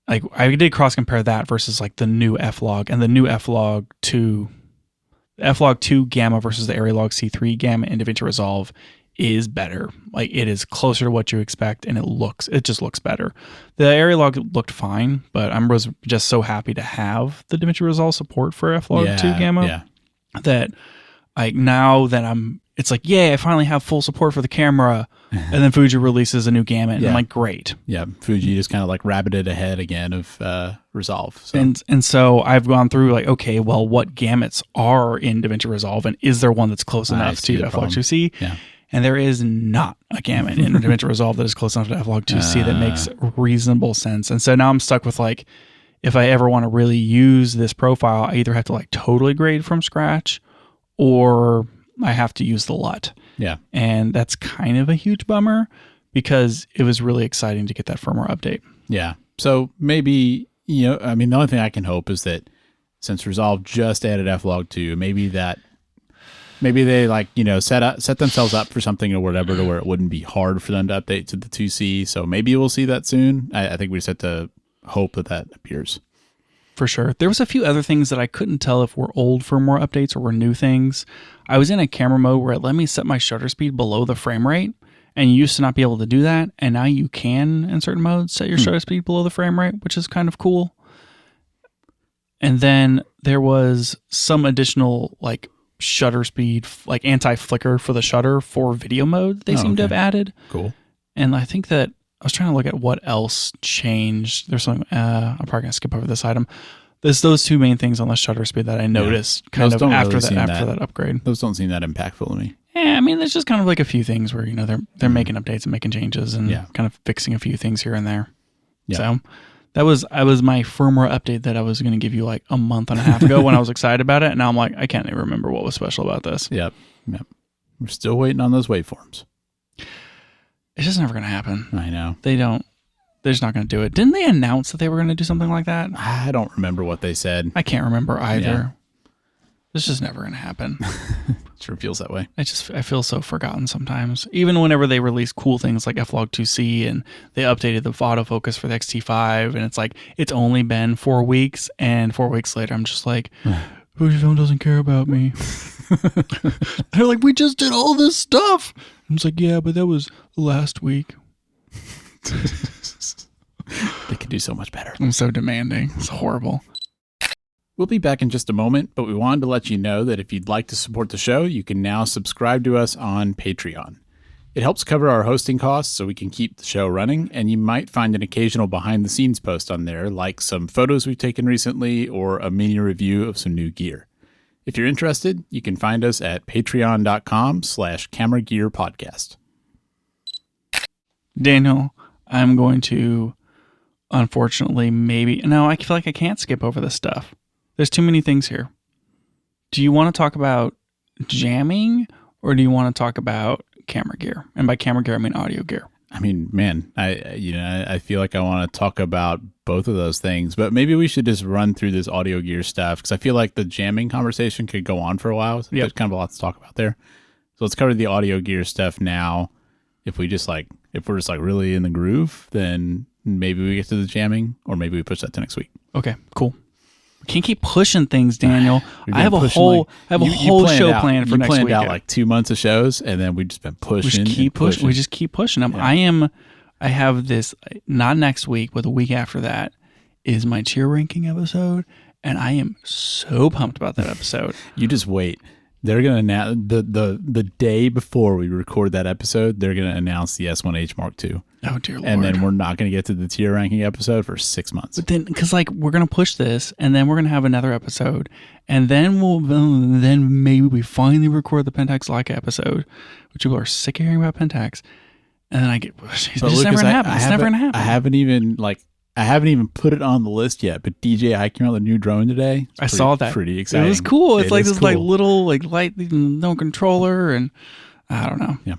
like, I did cross compare that versus like the new F-Log, and the new F-Log2 gamma versus the Arri Log C3 gamma in DaVinci Resolve is better. Like, it is closer to what you expect, and it just looks better. The Arri Log looked fine, but I was just so happy to have the DaVinci Resolve support for F-Log2 gamma that now that it's like, I finally have full support for the camera. And then Fuji releases a new gamut, and I'm like, great. Yeah, Fuji just kind of like rabbited ahead again of Resolve. So. And so I've gone through like, okay, well, what gamuts are in DaVinci Resolve, and is there one that's close enough to F-Log2C? Yeah. And there is not a gamut in DaVinci Resolve that is close enough to F-Log2C that makes reasonable sense. And so now I'm stuck with like, if I ever want to really use this profile, I either have to like totally grade from scratch, or I have to use the LUT. Yeah. And that's kind of a huge bummer, because it was really exciting to get that firmware update. Yeah. So maybe, the only thing I can hope is that since Resolve just added F-Log2, maybe they like, set themselves up for something or whatever to where it wouldn't be hard for them to update to the 2C. So maybe we'll see that soon. I think we just have to hope that appears. For sure. There was a few other things that I couldn't tell if were old firmware updates or were new things. I was in a camera mode where it let me set my shutter speed below the frame rate, and you used to not be able to do that, and now you can, in certain modes, set your shutter speed below the frame rate, which is kind of cool. And then there was some additional like shutter speed, like anti-flicker for the shutter for video mode they seem to have added. Cool. And I think that I was trying to look at what else changed. There's something, I'm probably going to skip over this item. There's those two main things on the shutter speed that I noticed kind of after that upgrade. Those don't seem that impactful to me. Yeah, I mean, there's just kind of like a few things where, they're making updates and making changes and kind of fixing a few things here and there. Yeah. So that was my firmware update that I was going to give you like a month and a half ago when I was excited about it. And now I'm like, I can't even remember what was special about this. Yep. We're still waiting on those waveforms. It's just never going to happen. I know. They're just not going to do it. Didn't they announce that they were going to do something like that? I don't remember what they said. I can't remember either. Yeah. It's just never going to happen. Sure feels that way. I feel so forgotten sometimes. Even whenever they release cool things like F-Log2C and they updated the autofocus for the XT5 and it's like, it's only been 4 weeks and 4 weeks later I'm just like, Fujifilm doesn't care about me. They're like, we just did all this stuff. I'm just like, yeah, but that was last week. They could do so much better. I'm so demanding. It's horrible. We'll be back in just a moment, but we wanted to let you know that if you'd like to support the show, you can now subscribe to us on Patreon. It helps cover our hosting costs so we can keep the show running, and you might find an occasional behind-the-scenes post on there, like some photos we've taken recently or a mini review of some new gear. If you're interested, you can find us at patreon.com/cameragearpodcast. Daniel, I'm going to, unfortunately, I feel like I can't skip over this stuff. There's too many things here. Do you want to talk about jamming or do you want to talk about camera gear? And by camera gear, I mean audio gear. I mean, man, I feel like I want to talk about both of those things, but maybe we should just run through this audio gear stuff because I feel like the jamming conversation could go on for a while. So there's kind of a lot to talk about there. So let's cover the audio gear stuff now. If we're just like really in the groove, then maybe we get to the jamming, or maybe we push that to next week. Okay, cool. We can't keep pushing things, Daniel. I have a whole show planned for next week. You planned out like 2 months of shows, and then we've just been pushing. We just keep pushing them. Yeah. I have this, not next week, but the week after that is my tier ranking episode, and I am so pumped about that episode. You just wait. They're going to announce the day before we record that episode, they're going to announce the S1H Mark II. Oh, dear Lord. And then we're not going to get to the tier ranking episode for 6 months. But then, because we're going to push this, and then we're going to have another episode, and then maybe we finally record the Pentax Leica episode, which people are sick of hearing about Pentax. And then I get, it's just never going to happen. It's never going to happen. I haven't even put it on the list yet, but DJI came out with a new drone today. I saw that. Pretty exciting. It was cool. It's like this cool. Little light, no controller, and I don't know. Yeah.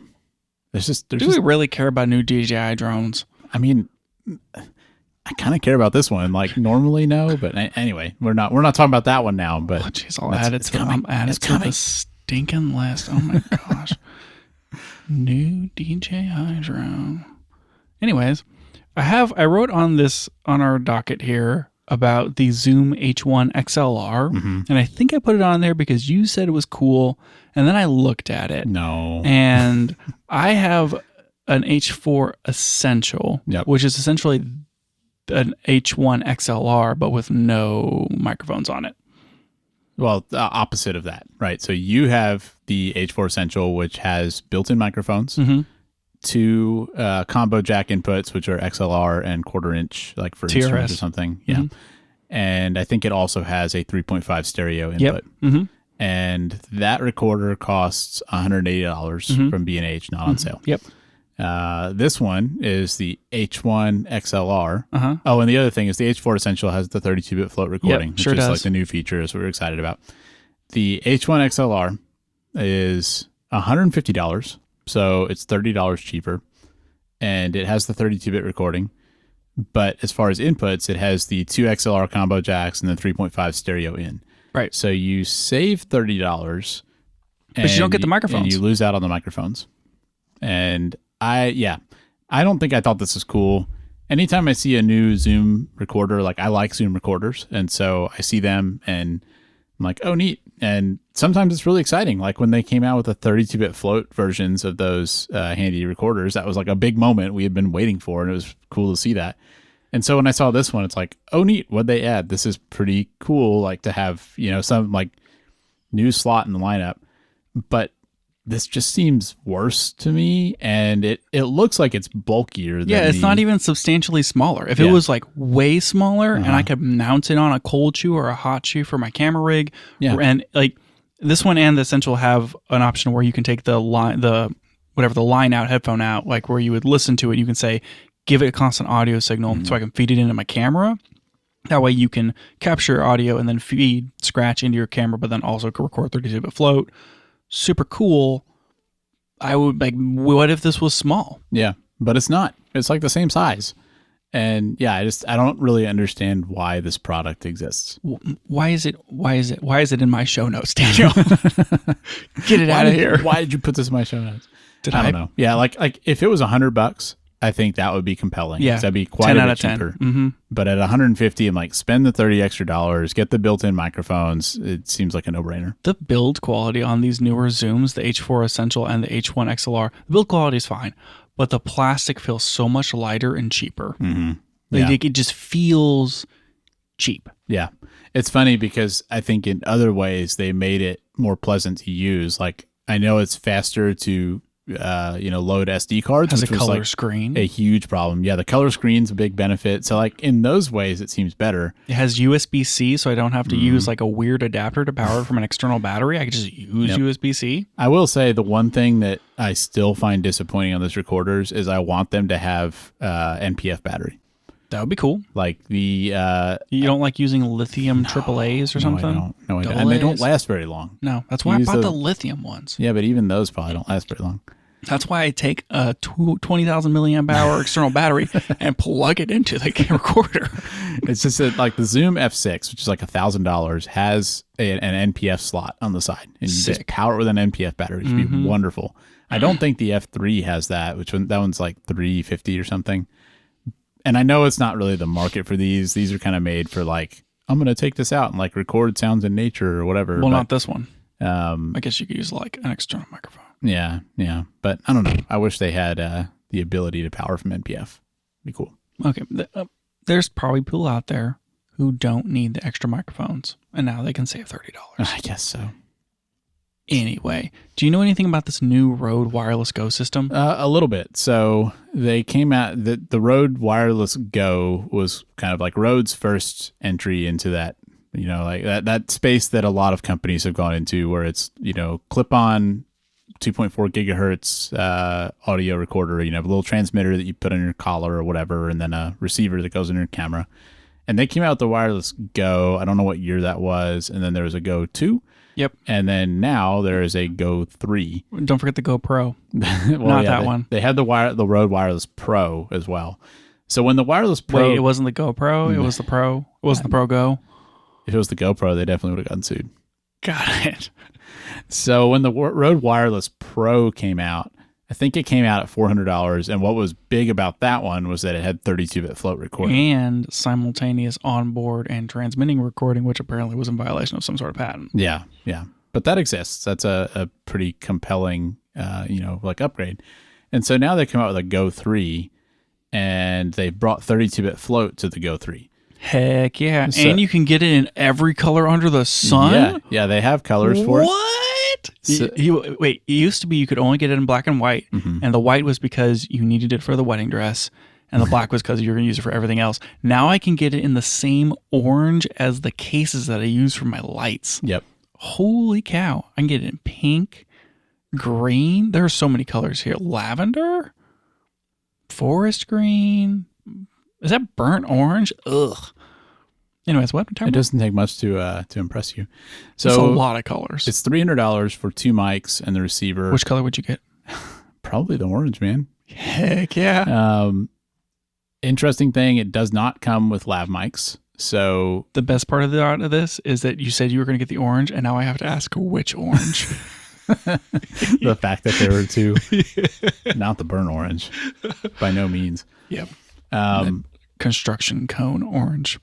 Do we really care about new DJI drones? I mean, I kind of care about this one. Like normally, no, but anyway, we're not talking about that one now. But I'll add it to the stinking list. Oh my gosh, new DJI drone. Anyways. I wrote on our docket here about the Zoom H1 XLR, and I think I put it on there because you said it was cool, and then I looked at it. No. And I have an H4 Essential, which is essentially an H1 XLR, but with no microphones on it. Well, the opposite of that, right? So you have the H4 Essential, which has built-in microphones. Mm-hmm. 2 combo jack inputs, which are XLR and 1/4 inch, like for instruments or something. Yeah. Mm-hmm. And I think it also has a 3.5 stereo input. Yep. Mm-hmm. And that recorder costs $180 from B&H, not on sale. Yep. This one is the H1 XLR. Uh-huh. Oh, and the other thing is the H4 Essential has the 32-bit float recording, which is like the new feature, so we're excited about. The H1 XLR is $150. So it's $30 cheaper, and it has the 32-bit recording. But as far as inputs, it has the 2 XLR combo jacks and the 3.5 stereo in. Right. So you save $30, but you don't get the microphones. And you lose out on the microphones. And I don't think I thought this was cool. anytime I see a new Zoom recorder, like I like Zoom recorders, and so I see them and I'm like, oh, neat. And sometimes it's really exciting. Like when they came out with the 32-bit float versions of those handy recorders, that was like a big moment we had been waiting for, and it was cool to see that. And so when I saw this one, it's like, oh, neat. What'd they add? This is pretty cool. Like to have, some like new slot in the lineup, but this just seems worse to me, and it looks like it's bulkier than it's not even substantially smaller. If it was like way smaller and I could mount it on a cold shoe or a hot shoe for my camera rig, and like this one and the Essential have an option where you can take the line out headphone out, like where you would listen to it, you can say, give it a constant audio signal so I can feed it into my camera. That way you can capture audio and then feed scratch into your camera, but then also record 32-bit float. Super cool. I would like, what if this was small? Yeah, but it's not. It's like the same size. And I don't really understand why this product exists. Why is it in my show notes, Daniel? Get it out of here. Why did you put this in my show notes? I don't know. Yeah, like if it was $100, I think that would be compelling. Yeah, that'd be quite 10 a out bit of 10. cheaper. Mm-hmm. But at $150, I'm like, spend the $30 extra, get the built-in microphones. It seems like a no-brainer. The build quality on these newer Zooms, the H4 Essential and the H1 XLR, the build quality is fine, but the plastic feels so much lighter and cheaper. Mm-hmm. Like it just feels cheap. Yeah, it's funny because I think in other ways they made it more pleasant to use. Like I know it's faster to load SD cards. Has a which color was screen. A huge problem. Yeah, the color screen's a big benefit. So like in those ways, it seems better. It has USB-C, so I don't have to use like a weird adapter to power it from an external battery. I can just use USB-C. I will say the one thing that I still find disappointing on those recorders is I want them to have NPF battery. That would be cool. Like the you don't like using lithium AAAs or something? I don't. No, I don't. And they don't last very long. No, that's why I bought the lithium ones. Yeah, but even those probably don't last very long. That's why I take a 20,000 milliamp hour external battery and plug it into the recorder. It's just that like the Zoom F6, which is like $1,000, has an NPF slot on the side, and you just power it with an NPF battery. It should be wonderful. I don't think the F3 has that, that one's like $350 or something. And I know it's not really the market for these. These are kind of made for like, I'm going to take this out and like record sounds in nature or whatever. Well, not this one. I guess you could use like an external microphone. Yeah. But I don't know. I wish they had the ability to power from NPF. Be cool. Okay. There's probably people out there who don't need the extra microphones, and now they can save $30. I guess so. Anyway, do you know anything about this new Rode Wireless Go system? A little bit. So they came out, the Rode Wireless Go was kind of like Rode's first entry into that, like that space that a lot of companies have gone into where it's, clip-on 2.4 gigahertz audio recorder, a little transmitter that you put on your collar or whatever, and then a receiver that goes in your camera. And they came out with the Wireless Go. I don't know what year that was. And then there was a Go 2. Yep. And then now there is a Go 3. Don't forget the GoPro. That one. They had the Rode Wireless Pro as well. So when the Wireless Pro... Wait, it wasn't the GoPro? It was the Pro? It wasn't the Pro Go? If it was the GoPro, they definitely would have gotten sued. Got it. So when the Rode Wireless Pro came out, I think it came out at $400. And what was big about that one was that it had 32-bit float recording. And simultaneous onboard and transmitting recording, which apparently was in violation of some sort of patent. Yeah. But that exists. That's a pretty compelling, upgrade. And so now they come out with a Go 3, and they brought 32-bit float to the Go 3. Heck yeah. So, and you can get it in every color under the sun? Yeah, they have colors for it. What? So, it used to be you could only get it in black and white, and the white was because you needed it for the wedding dress, and the black was because you were going to use it for everything else. Now I can get it in the same orange as the cases that I use for my lights. Yep. Holy cow. I can get it in pink, green. There are so many colors here. Lavender, forest green. Is that burnt orange? Ugh. Anyways, what? It doesn't take much to impress you. So it's a lot of colors. It's $300 for 2 mics and the receiver. Which color would you get? Probably the orange, man. Heck yeah. Interesting thing, it does not come with lav mics. So the best part of this is that you said you were going to get the orange, and now I have to ask which orange. The fact that there were 2, not the burnt orange, by no means. Yep. Construction cone orange.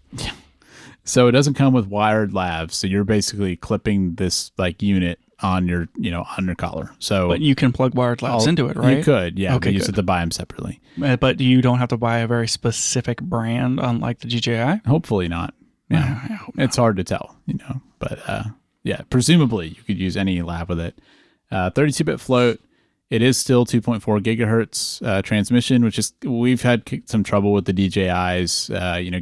So it doesn't come with wired lavs. So you're basically clipping this like unit on your, on your collar. So, but you can plug wired lavs into it, right? You could, yeah. Okay, but you just have to buy them separately. But you don't have to buy a very specific brand, unlike the DJI. Hopefully not. Yeah, I hope not. It's hard to tell, But yeah, presumably you could use any lav with it. 32-bit float. It is still 2.4 gigahertz transmission, which is we've had some trouble with the DJIs,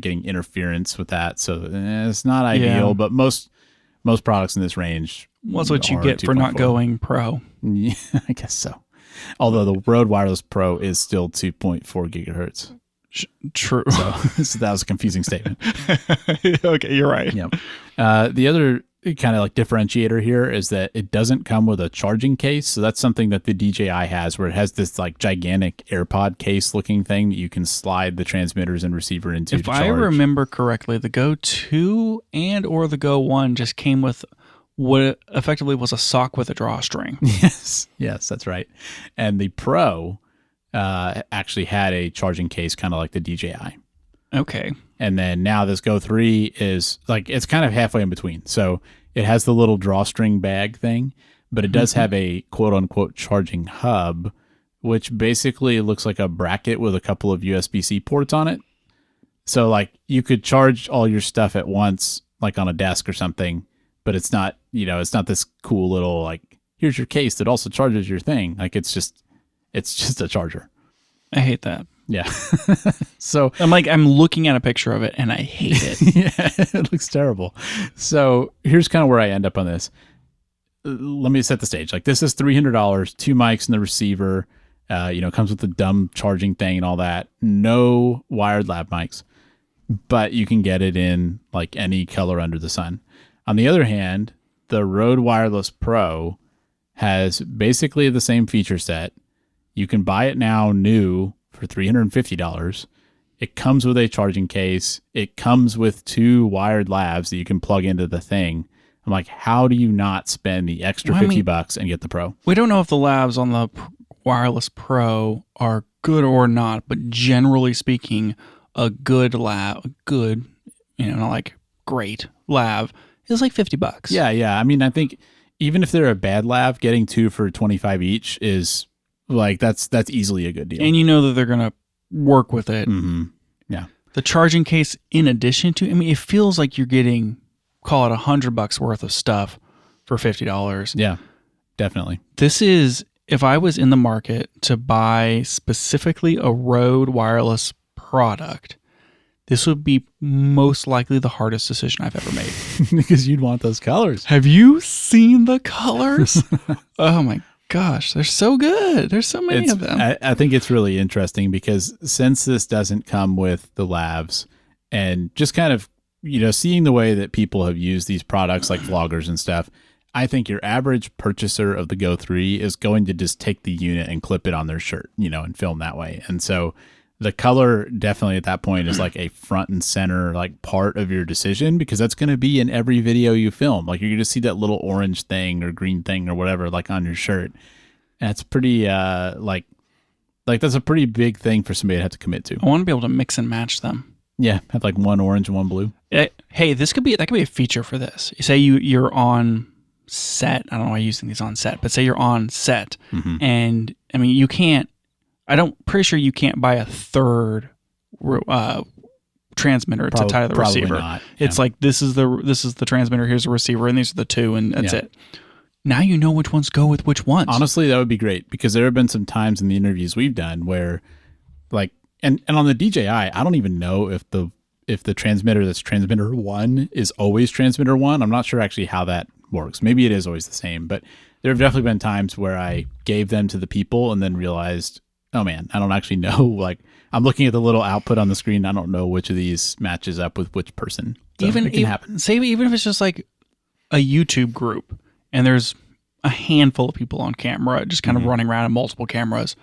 getting interference with that. So it's not ideal, but most products in this range. Well, that's what you get for not going pro. Yeah, I guess so. Although the Rode Wireless Pro is still 2.4 gigahertz. True. So that was a confusing statement. Okay, you're right. Yep. The other kind of like differentiator here is that it doesn't come with a charging case. So that's something that the DJI has, where it has this like gigantic AirPod case looking thing that you can slide the transmitters and receiver into. If I remember correctly, the Go 2 and or the Go 1 just came with what effectively was a sock with a drawstring. Yes, that's right. And the Pro actually had a charging case kind of like the DJI. Okay. And then now this Go 3 is like, it's kind of halfway in between. So it has the little drawstring bag thing, but it does have a quote unquote charging hub, which basically looks like a bracket with a couple of USB-C ports on it. So like you could charge all your stuff at once, like on a desk or something, but it's not, it's not this cool little, like, here's your case that also charges your thing. Like it's just a charger. I hate that. Yeah. So I'm looking at a picture of it and I hate it. Yeah, it looks terrible. So here's kind of where I end up on this. Let me set the stage. Like this is $300, 2 mics and the receiver, comes with the dumb charging thing and all that. No wired lav mics, but you can get it in like any color under the sun. On the other hand, the Rode Wireless Pro has basically the same feature set. You can buy it now new for $350. It comes with a charging case. It comes with 2 wired lavs that you can plug into the thing. I'm like, how do you not spend the extra $50 and get the Pro? We don't know if the lavs on the Wireless Pro are good or not, but generally speaking, a good lav, not like great lav, is like $50. Yeah. I mean, I think even if they're a bad lav, getting 2 for $25 each is like that's easily a good deal. And you know that they're gonna work with it. Mm-hmm. Yeah. The charging case, in addition to, it feels like you're getting, call it $100 worth of stuff for $50. Yeah, definitely. This is, if I was in the market to buy specifically a Rode wireless product, this would be most likely the hardest decision I've ever made. Because you'd want those colors. Have you seen the colors? Oh my gosh, they're so good. There's so many of them. I think it's really interesting because since this doesn't come with the lavs and just kind of, seeing the way that people have used these products like vloggers and stuff, I think your average purchaser of the Go 3 is going to just take the unit and clip it on their shirt, and film that way. And so the color definitely at that point is like a front and center like part of your decision, because that's going to be in every video you film. Like you're going to see that little orange thing or green thing or whatever like on your shirt. And it's pretty like that's a pretty big thing for somebody to have to commit to. I want to be able to mix and match them. Yeah, have like one orange and one blue. Hey, that could be a feature for this. You say you're on set. I don't know why I'm using these on set, but say you're on set, and you can't. Pretty sure you can't buy a third transmitter to tie to the receiver. Not. It's like this is the transmitter, here's the receiver, and these are the 2, and that's it. Now you know which ones go with which ones. Honestly, that would be great, because there have been some times in the interviews we've done where, like, and on the DJI, I don't even know if the transmitter that's transmitter 1 is always transmitter 1. I'm not sure actually how that works. Maybe it is always the same, but there have definitely been times where I gave them to the people and then realized, oh man, I don't actually know. Like I'm looking at the little output on the screen. I don't know which of these matches up with which person. So it can happen. Say even if it's just like a YouTube group and there's a handful of people on camera, just kind of running around in multiple cameras.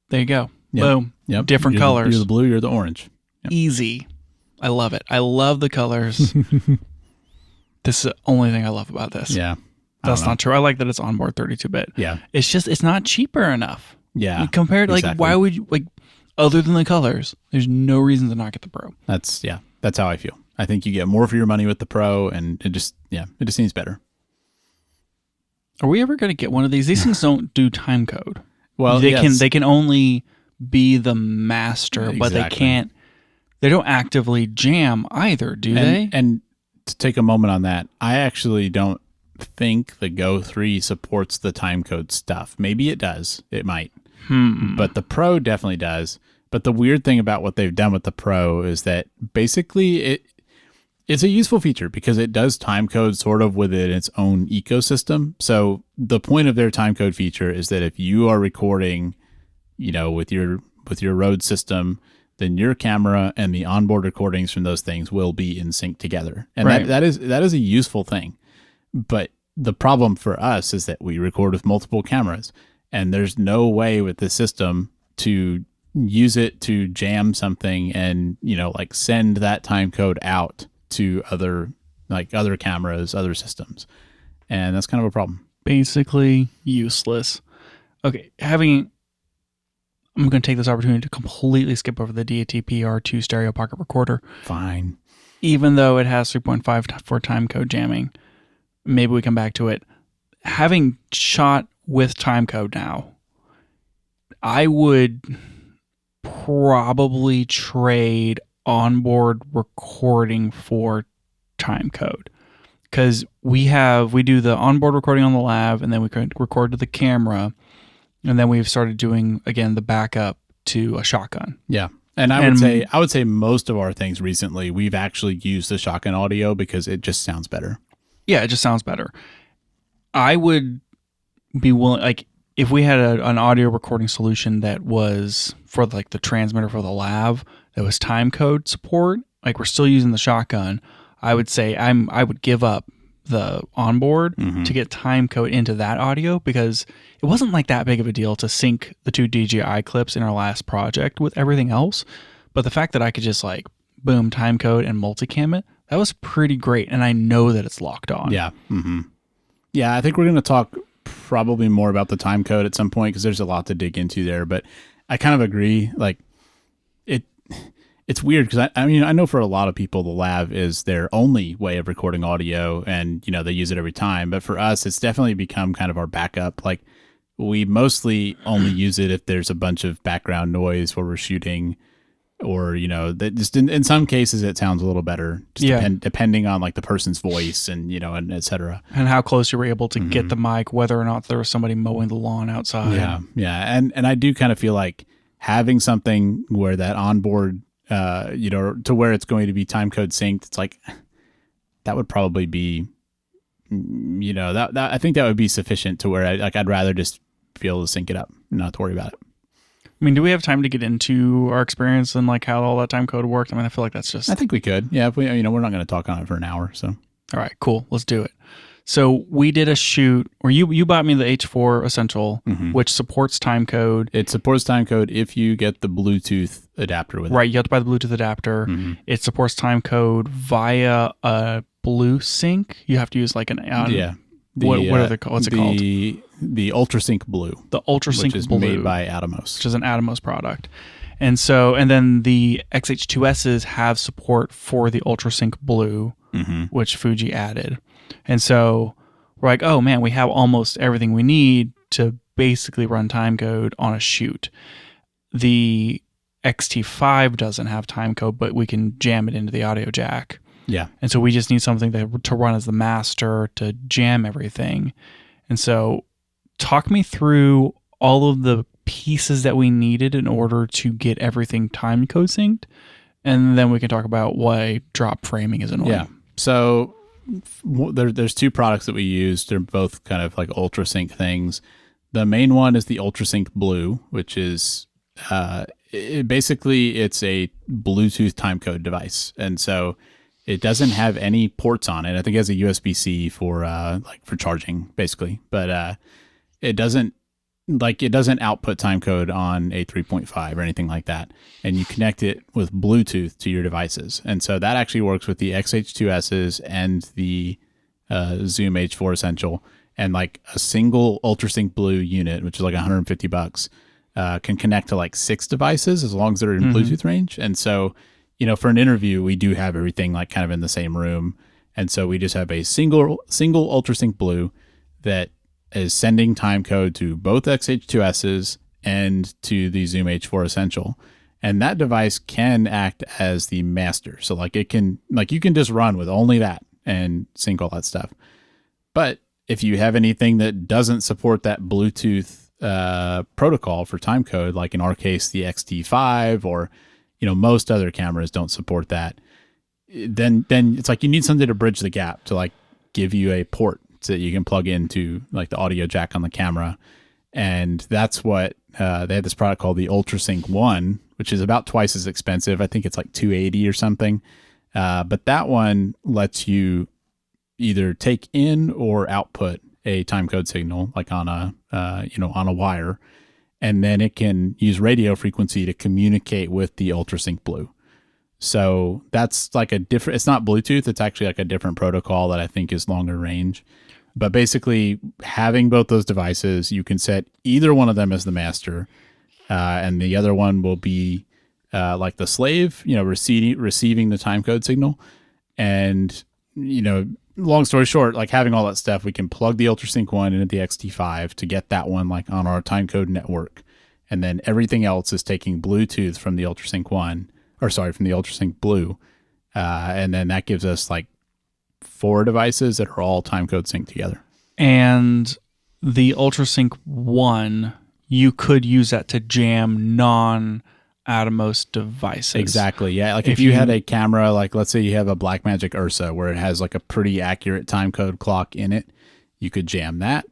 There you go. Yep. Boom. Yep. Different colors. You're the blue, you're the orange. Yep. Easy. I love it. I love the colors. This is the only thing I love about this. Yeah. That's not true. I like that it's onboard 32-bit. Yeah. It's just, it's not cheaper enough. Yeah. Compared, like, exactly. why would you, like, other than the colors, there's no reason to not get the Pro. That's how I feel. I think you get more for your money with the Pro, and it just seems better. Are we ever going to get one of these? These things don't do time code. Well, they can only be the master, but they don't actively jam either, do they? And to take a moment on that, I actually don't think the Go 3 supports the timecode stuff. Maybe it does. It might. But the Pro definitely does. But the weird thing about what they've done with the Pro is that basically it's a useful feature because it does timecode sort of within its own ecosystem. So the point of their timecode feature is that if you are recording, with your Rode system, then your camera and the onboard recordings from those things will be in sync together. And that is a useful thing. But the problem for us is that we record with multiple cameras, and there's no way with the system to use it to jam something and, send that time code out to other cameras, other systems. And that's kind of a problem. Basically useless. Okay, I'm going to take this opportunity to completely skip over the DATP R2 stereo pocket recorder. Fine. Even though it has 3.5 for timecode jamming. Maybe we come back to it. Having shot with timecode now, I would probably trade onboard recording for timecode, because we do the onboard recording on the lav, and then we could record to the camera, and then we've started doing again the backup to a shotgun. Yeah. And I would say most of our things recently we've actually used the shotgun audio because it just sounds better. Yeah, it just sounds better. I would be willing, if we had an audio recording solution that was for the transmitter for the lav, that was timecode support, we're still using the shotgun, I would say I would give up the onboard to get timecode into that audio, because it wasn't that big of a deal to sync the two DJI clips in our last project with everything else. But the fact that I could just boom, timecode and multicam it, that was pretty great. And I know that it's locked on. Yeah. Mm-hmm. Yeah, I think we're going to talk probably more about the timecode at some point, because there's a lot to dig into there. But I kind of agree. It's weird because I know for a lot of people the lav is their only way of recording audio, and they use it every time. But for us, it's definitely become kind of our backup. We mostly only use it if there's a bunch of background noise where we're shooting, or that just in some cases it sounds a little better, depending on the person's voice and and etc. And how close you were able to get the mic, whether or not there was somebody mowing the lawn outside. Yeah. And I do kind of feel like having something where that onboard, to where it's going to be timecode synced, it's that would probably be, that I think that would be sufficient to where I'd rather just be able to sync it up and not to worry about it. I mean, do we have time to get into our experience and how all that timecode worked? I mean, I feel like that's just... I think we could. Yeah, if we, we're not going to talk on it for an hour, so... All right, cool. Let's do it. So we did a shoot, or you bought me the H4 Essential, which supports timecode. It supports timecode if you get the Bluetooth adapter with it. Right, you have to buy the Bluetooth adapter. It supports timecode via a Blue Sync. You have to use an... what are they called? What's it called? The UltraSync Blue. The UltraSync Blue. Which is made by Atomos. Which is an Atomos product. And then the XH2Ss have support for the UltraSync Blue, which Fuji added. And so we're like, oh man, we have almost everything we need to basically run timecode on a shoot. The XT5 doesn't have timecode, but we can jam it into the audio jack. Yeah. And so we just need something to run as the master to jam everything. And so talk me through all of the pieces that we needed in order to get everything timecode synced. And then we can talk about why drop framing is annoying. Yeah. So there's two products that we use. They're both kind of UltraSync things. The main one is the UltraSync Blue, which is basically it's a Bluetooth timecode device. And so it doesn't have any ports on it. I think it has a USB-C for charging, basically. But it doesn't output timecode on a 3.5 or anything like that. And you connect it with Bluetooth to your devices. And so that actually works with the XH2Ss and the Zoom H4 Essential. And a single UltraSync Blue unit, which is $150, can connect to like 6 devices as long as they're in Bluetooth range. And so, for an interview, we do have everything like kind of in the same room. And so we just have a single UltraSync Blue that is sending timecode to both XH2Ss and to the Zoom H4 Essential. And that device can act as the master. So like you can just run with only that and sync all that stuff. But if you have anything that doesn't support that Bluetooth protocol for timecode, like in our case, the XT5 or, most other cameras don't support that, then it's like you need something to bridge the gap to like give you a port so that you can plug into like the audio jack on the camera. And that's what they had this product called the UltraSync 1, which is about twice as expensive. I think it's like $280 or something. But that one lets you either take in or output a timecode signal, like on a on a wire, and then it can use radio frequency to communicate with the UltraSync Blue. So that's like it's not Bluetooth. It's actually like a different protocol that I think is longer range. But basically, having both those devices, you can set either one of them as the master, and the other one will be like the slave, receiving the timecode signal. And, long story short, like having all that stuff, we can plug the UltraSync 1 into the XT5 to get that one like on our timecode network. And then everything else is taking Bluetooth from the UltraSync 1, from the UltraSync Blue. And then that gives us like 4 devices that are all timecode synced together. And the UltraSync 1, you could use that to jam non-Atomos devices. Exactly. Yeah. Like if you had a camera, like let's say you have a Blackmagic Ursa where it has like a pretty accurate timecode clock in it, you could jam that.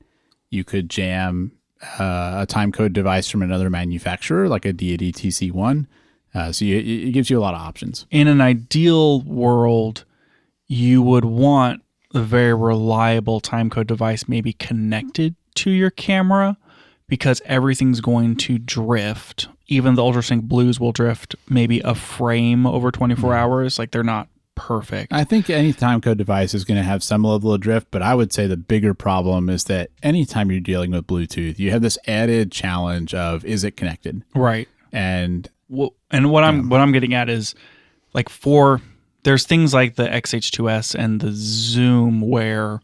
You could jam a timecode device from another manufacturer, like a Deity TC1. So it gives you a lot of options. In an ideal world, you would want a very reliable timecode device maybe connected to your camera, because everything's going to drift. Even the UltraSync Blues will drift maybe a frame over 24 hours. Like they're not perfect. I think any timecode device is going to have some level of drift, but I would say the bigger problem is that anytime you're dealing with Bluetooth, you have this added challenge of, is it connected? Right. And what I'm getting at is like there's things like the XH2S and the Zoom where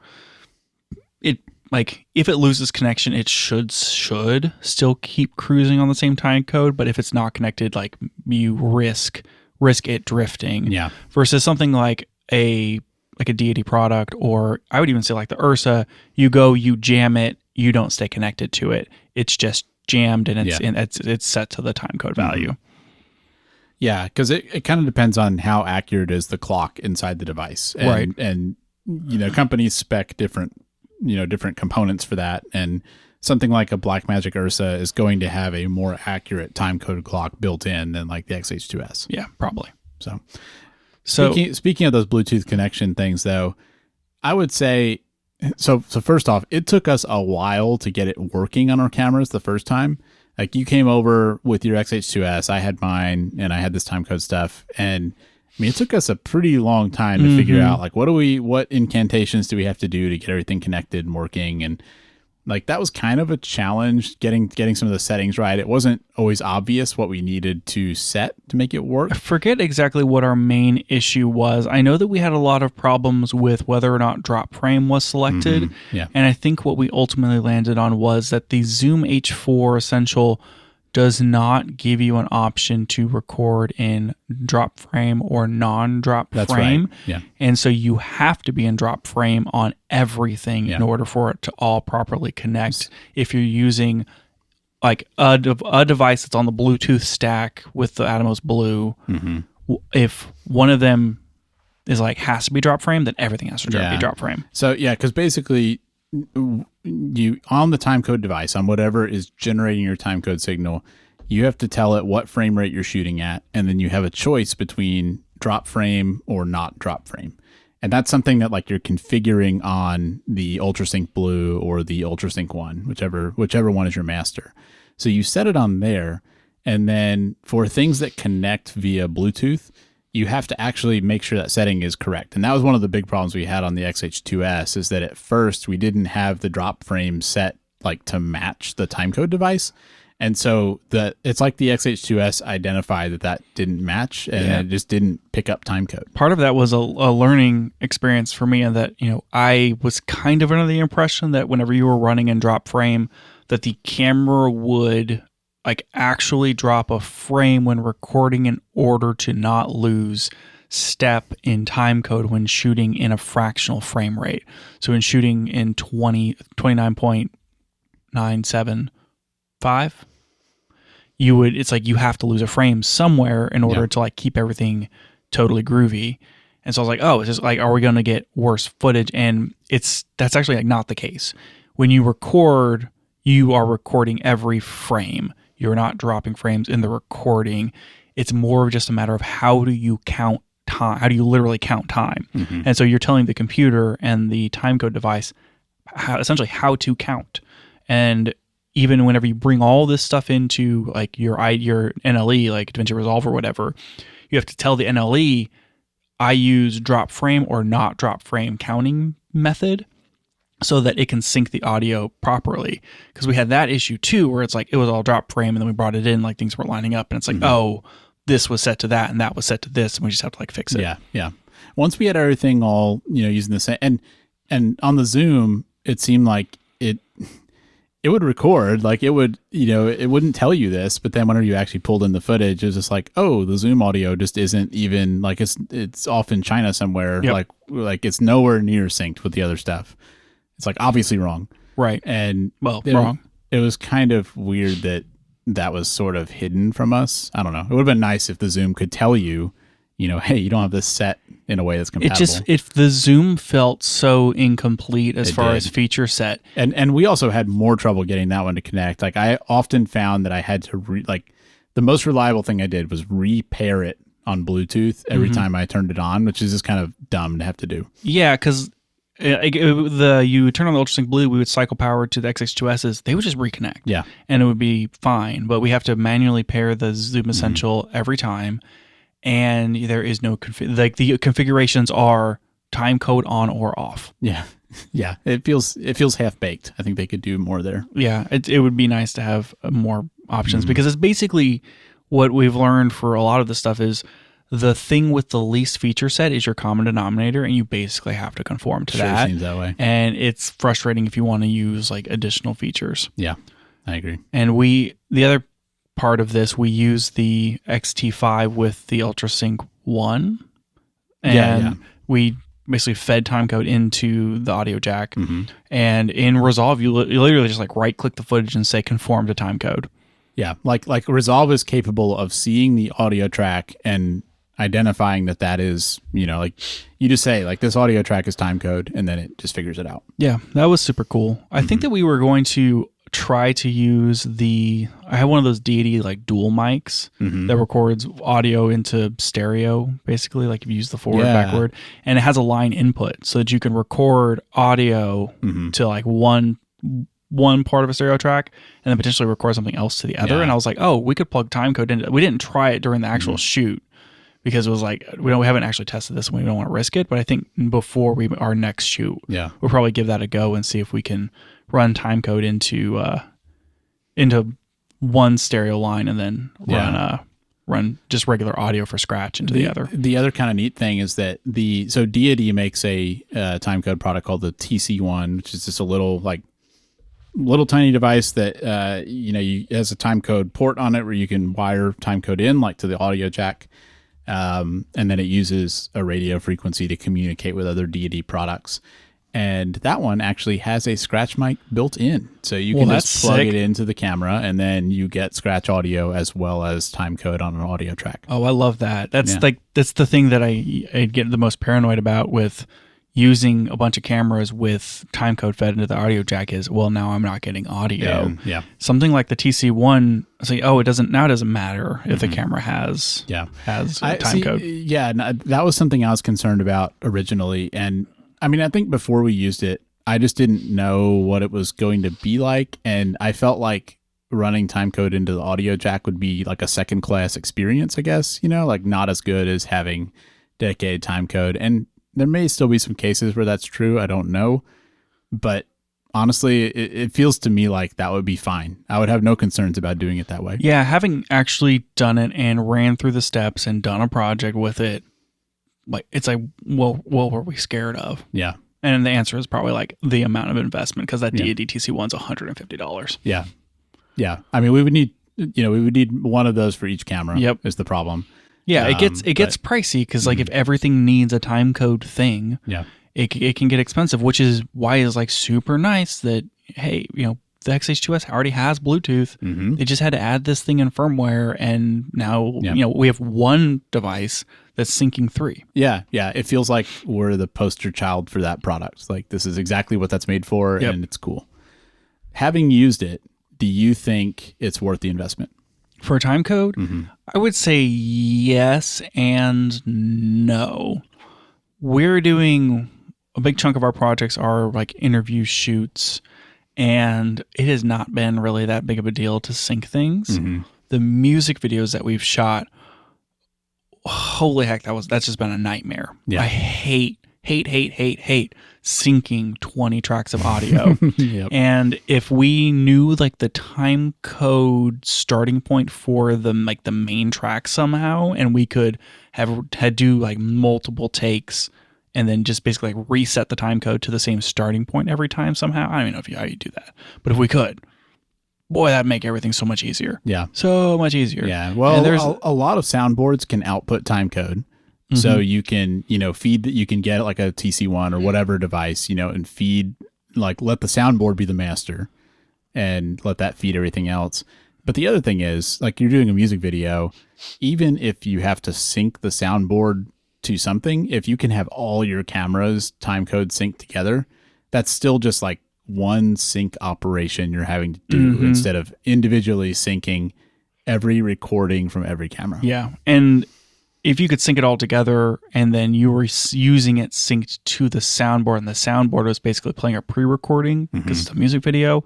it, like, if it loses connection, it should still keep cruising on the same time code. But if it's not connected, like, you risk it drifting. Yeah. Versus something like a Deity product, or I would even say like the Ursa, you jam it, you don't stay connected to it. It's just jammed and it's set to the time code value. Yeah, because it kind of depends on how accurate is the clock inside the device. Right. And companies spec different components for that. And something like a Blackmagic Ursa is going to have a more accurate time-coded clock built in than like the XH2S. Yeah, probably. So speaking of those Bluetooth connection things, though, I would say, so first off, it took us a while to get it working on our cameras the first time. Like you came over with your XH2S, I had mine, and I had this timecode stuff. And I mean, it took us a pretty long time to figure out like what incantations do we have to do to get everything connected and working. And like that was kind of a challenge getting some of the settings right. It wasn't always obvious what we needed to set to make it work. I forget exactly what our main issue was. I know that we had a lot of problems with whether or not drop frame was selected. Yeah. And I think what we ultimately landed on was that the Zoom H4 Essential does not give you an option to record in drop frame or non-drop frame. Right. Yeah. And so you have to be in drop frame on everything in order for it to all properly connect. If you're using like a device that's on the Bluetooth stack with the Atomos Blue, if one of them is like has to be drop frame, then everything has to be drop frame. So yeah, because basically you on the timecode device, on whatever is generating your timecode signal, you have to tell it what frame rate you're shooting at, and then you have a choice between drop frame or not drop frame. And that's something that like you're configuring on the UltraSync Blue or the UltraSync 1, whichever one is your master. So you set it on there, and then for things that connect via Bluetooth, you have to actually make sure that setting is correct. And that was one of the big problems we had on the XH2S, is that at first we didn't have the drop frame set like to match the timecode device. And so it's like the XH2S identified that didn't match, and it just didn't pick up timecode. Part of that was a learning experience for me, and that, I was kind of under the impression that whenever you were running in drop frame, that the camera would like actually drop a frame when recording in order to not lose step in timecode when shooting in a fractional frame rate. So in shooting in 29.975, it's like you have to lose a frame somewhere in order to like keep everything totally groovy. And so I was like, oh, it's just like, are we going to get worse footage? And that's actually like not the case. When you record, you are recording every frame. You're not dropping frames in the recording. It's more of just a matter of how do you count time? How do you literally count time? Mm-hmm. And so you're telling the computer and the timecode device essentially how to count. And even whenever you bring all this stuff into like your NLE, like DaVinci Resolve or whatever, you have to tell the NLE, I use drop frame or not drop frame counting method, so that it can sync the audio properly. Because we had that issue too, where it's like it was all drop frame, and then we brought it in, like things were lining up, and it's like, oh, this was set to that, and that was set to this, and we just have to like fix it. Yeah. Once we had everything all, using the same, and on the Zoom, it seemed like it would record, like it would, it wouldn't tell you this, but then whenever you actually pulled in the footage, it was just like, oh, the Zoom audio just isn't even like it's off in China somewhere, like it's nowhere near synced with the other stuff. It's like obviously wrong. Right. And wrong. It was kind of weird that was sort of hidden from us. I don't know. It would have been nice if the Zoom could tell you, hey, you don't have this set in a way that's compatible. If the Zoom felt so incomplete as far as feature set. And we also had more trouble getting that one to connect. Like I often found that I had to the most reliable thing I did was repair it on Bluetooth every time I turned it on, which is just kind of dumb to have to do. Yeah, because you turn on the UltraSync Blue, we would cycle power to the XH2Ss. They would just reconnect. Yeah. And it would be fine. But we have to manually pair the Zoom Essential every time. And there is no the configurations are time code on or off. Yeah. Yeah. It feels half baked. I think they could do more there. Yeah. It would be nice to have more options because it's basically what we've learned for a lot of this stuff is the thing with the least feature set is your common denominator, and you basically have to conform to that. Seems that way. And it's frustrating if you want to use like additional features. Yeah, I agree. And the other part of this, we use the XT5 with the UltraSync 1. And we basically fed timecode into the audio jack. Mm-hmm. And in Resolve, you literally just like right click the footage and say conform to timecode. Yeah, like Resolve is capable of seeing the audio track and identifying that is, like you just say like this audio track is timecode, and then it just figures it out. Yeah, that was super cool. I think that we were going to try to use I have one of those Deity like dual mics that records audio into stereo, basically, like if you use the forward, backward, and it has a line input so that you can record audio to like one part of a stereo track and then potentially record something else to the other. And I was like, oh, we could plug timecode into it. We didn't try it during the actual shoot because it was like, we haven't actually tested this and we don't want to risk it. But I think before our next shoot, we'll probably give that a go and see if we can run timecode into one stereo line and then run just regular audio for scratch into the other. The other kind of neat thing is that Deity makes a timecode product called the TC1, which is just a little tiny device that has a timecode port on it where you can wire timecode in like to the audio jack, and then it uses a radio frequency to communicate with other Deity products. And that one actually has a scratch mic built in, so you can just plug it into the camera, and then you get scratch audio as well as timecode on an audio track. Oh, I love that. That's that's the thing that I get the most paranoid about with using a bunch of cameras with timecode fed into the audio jack is, well, now I'm not getting audio. Yeah. Something like the TC1, it's like, oh, it doesn't matter if the camera has timecode. That was something I was concerned about originally. And I mean, I think before we used it, I just didn't know what it was going to be like. And I felt like running timecode into the audio jack would be like a second class experience, I guess, like not as good as having dedicated timecode. And there may still be some cases where that's true. I don't know. But honestly, it feels to me like that would be fine. I would have no concerns about doing it that way. Yeah, having actually done it and ran through the steps and done a project with it, like it's like, well, what were we scared of? Yeah. And the answer is probably like the amount of investment, because that Yeah. DTC one's $150. Yeah. Yeah. I mean, we would need one of those for each camera. Yep. Is the problem. Yeah, it gets pricey because like if everything needs a time code thing, Yeah. it can get expensive, which is why it's like super nice that, hey, the XH2S already has Bluetooth. Mm-hmm. They just had to add this thing in firmware, and now we have one device that's syncing 3. Yeah. Yeah. It feels like we're the poster child for that product. Like this is exactly what that's made for, Yep. and it's cool. Having used it, do you think it's worth the investment? For a time code, I would say yes and no. We're doing a big chunk of our projects are like interview shoots, and it has not been really that big of a deal to sync things. The music videos that we've shot, holy heck, that's just been a nightmare. Yeah. I hate syncing 20 tracks of audio. Yep. And if we knew like the time code starting point for the main track somehow, and we could had do like multiple takes and then just basically like reset the time code to the same starting point every time somehow. I don't even know how you do that, but if we could, boy, that'd make everything so much easier. Yeah. So much easier. Yeah. Well, there's a lot of soundboards can output time code. So you can, feed that, you can get like a TC1 or whatever device, and feed, like let the soundboard be the master and let that feed everything else. But the other thing is, like you're doing a music video, even if you have to sync the soundboard to something, if you can have all your cameras time code synced together, that's still just like one sync operation you're having to do instead of individually syncing every recording from every camera. Yeah. And if you could sync it all together and then you were using it synced to the soundboard, and the soundboard was basically playing a pre-recording because it's a music video,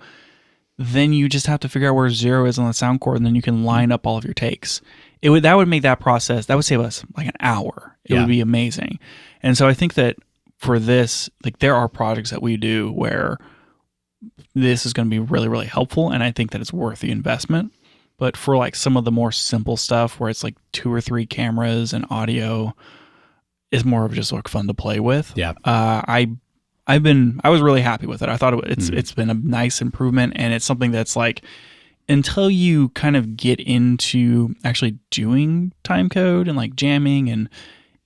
then you just have to figure out where 0 is on the sound chord, and then you can line up all of your takes. That would make that process, that would save us like an hour. It would be amazing. And so I think that for this, like there are projects that we do where this is going to be really, really helpful, and I think that it's worth the investment. But for like some of the more simple stuff where it's like 2 or 3 cameras and audio is more of just like fun to play with. Yeah. I was really happy with it. I thought it's been a nice improvement, and it's something that's like, until you kind of get into actually doing time code and like jamming, and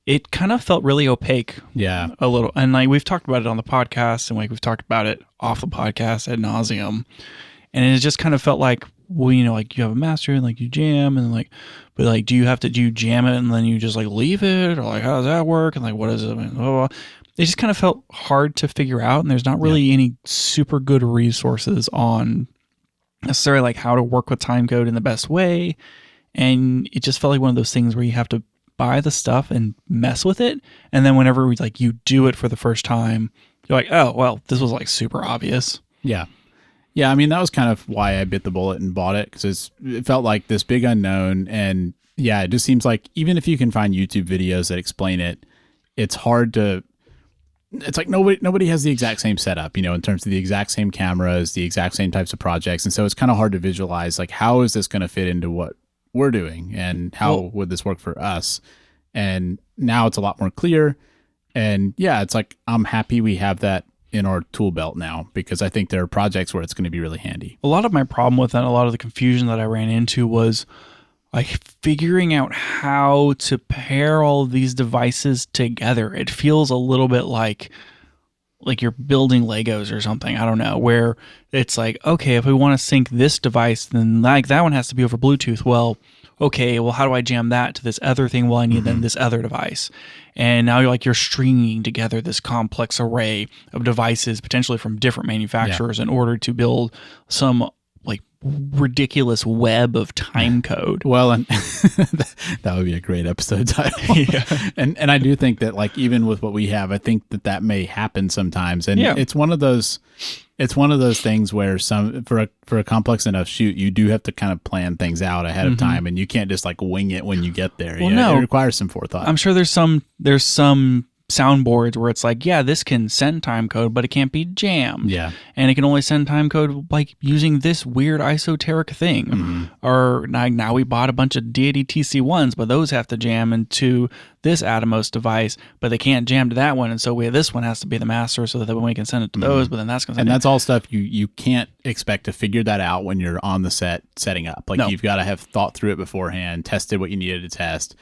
it kind of felt really opaque. Yeah. A little. And like we've talked about it on the podcast, and like we've talked about it off the podcast ad nauseum. And it just kind of felt like, well, like you have a master and like you jam, and like, but like, do you jam it and then you just like leave it, or like how does that work? And like, what is it? Blah, blah, blah. It just kind of felt hard to figure out, and there's not really any super good resources on necessarily like how to work with timecode in the best way. And it just felt like one of those things where you have to buy the stuff and mess with it, and then whenever like you do it for the first time, you're like, oh well, this was like super obvious. Yeah. Yeah, I mean, that was kind of why I bit the bullet and bought it, because it felt like this big unknown. And yeah, it just seems like even if you can find YouTube videos that explain it, it's hard to, it's like nobody has the exact same setup, in terms of the exact same cameras, the exact same types of projects. And so it's kind of hard to visualize, like, how is this going to fit into what we're doing, and how would this work for us? And now it's a lot more clear. And yeah, it's like, I'm happy we have that in our tool belt now, because I think there are projects where it's going to be really handy. A lot of my problem with that, a lot of the confusion that I ran into was like figuring out how to pair all of these devices together. It feels a little bit like you're building Legos or something. I don't know, where it's like, okay, if we want to sync this device, then like that one has to be over Bluetooth. Well, okay, well, how do I jam that to this other thing? Well, I need then this other device. And now you're stringing together this complex array of devices, potentially from different manufacturers, in order to build some like ridiculous web of time code. Well, and that would be a great episode title. Yeah. And I do think that, like, even with what we have, I think that may happen sometimes. And it's one of those things where for a complex enough shoot, you do have to kind of plan things out ahead of time, and you can't just like wing it when you get there. Well, it requires some forethought. I'm sure there's some soundboards where it's like, yeah, this can send timecode, but it can't be jammed. Yeah. And it can only send timecode like using this weird esoteric thing. Mm-hmm. Or now we bought a bunch of deity TC1s, but those have to jam into this Atomos device, but they can't jam to that one. And so this one has to be the master so that we can send it to those, but then that's going to And that's all stuff you can't expect to figure that out when you're on the set setting up. Like you've got to have thought through it beforehand, tested what you needed to test.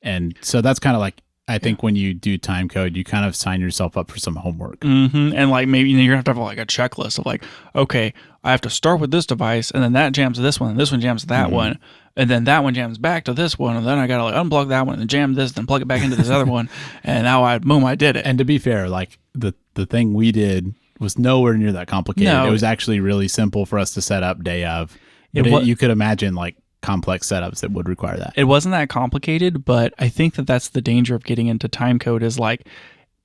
And so that's kind of like, I think when you do timecode, you kind of sign yourself up for some homework. Mm-hmm. And like maybe you're going to have like a checklist of like, okay, I have to start with this device, and then that jams to this one, and this one jams to that one, and then that one jams back to this one, and then I got to like unplug that one and jam this, then plug it back into this other one, and now I did it. And to be fair, like the thing we did was nowhere near that complicated. No. It was actually really simple for us to set up day of. But you could imagine like complex setups that would require that. It wasn't that complicated, but I think that's the danger of getting into timecode is like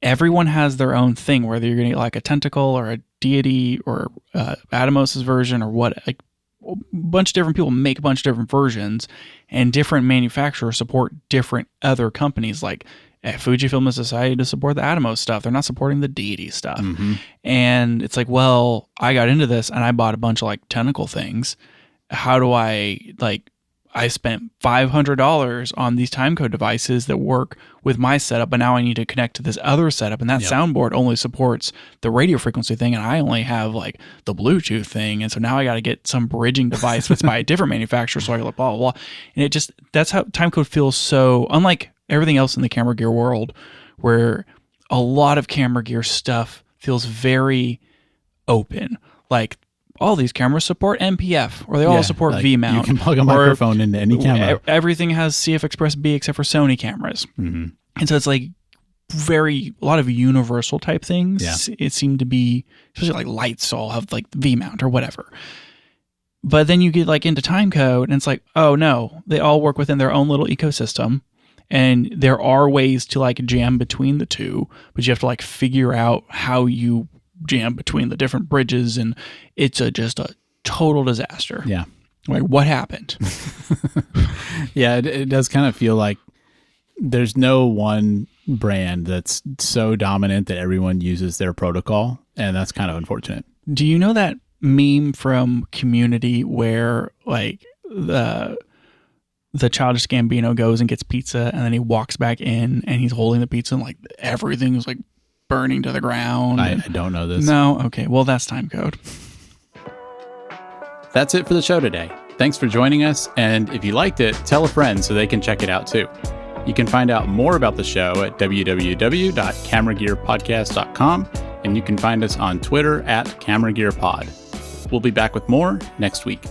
everyone has their own thing, whether you're going to get like a tentacle or a deity or Atomos's version or what. Like a bunch of different people make a bunch of different versions, and different manufacturers support different other companies. Like Fujifilm has decided to support the Atomos stuff. They're not supporting the deity stuff. And it's like, well, I got into this and I bought a bunch of like tentacle things. How do I spent $500 on these timecode devices that work with my setup, but now I need to connect to this other setup, and that soundboard only supports the radio frequency thing, and I only have like the Bluetooth thing, and so now I got to get some bridging device that's by a different manufacturer, so I like blah blah blah, and that's how timecode feels so unlike everything else in the camera gear world, where a lot of camera gear stuff feels very open, like. All these cameras support MPF, or they all support like V-mount. You can plug a microphone into any camera. Everything has CF Express B except for Sony cameras. And so it's like a lot of universal type things. Yeah. It seemed to be, especially like lights all have like V-mount or whatever. But then you get like into timecode and it's like, oh no, they all work within their own little ecosystem. And there are ways to like jam between the two, but you have to like figure out how you jam between the different bridges, and it's just a total disaster. Yeah. Like, what happened? Yeah, it does kind of feel like there's no one brand that's so dominant that everyone uses their protocol, and that's kind of unfortunate. Do you know that meme from Community where like the Childish Gambino goes and gets pizza, and then he walks back in and he's holding the pizza and like everything is like burning to the ground? I don't know this. No? Okay. Well, that's timecode. That's it for the show today. Thanks for joining us, and if you liked it, tell a friend so they can check it out too. You can find out more about the show at www.cameragearpodcast.com, and you can find us on Twitter @CameraGearPod. We'll be back with more next week.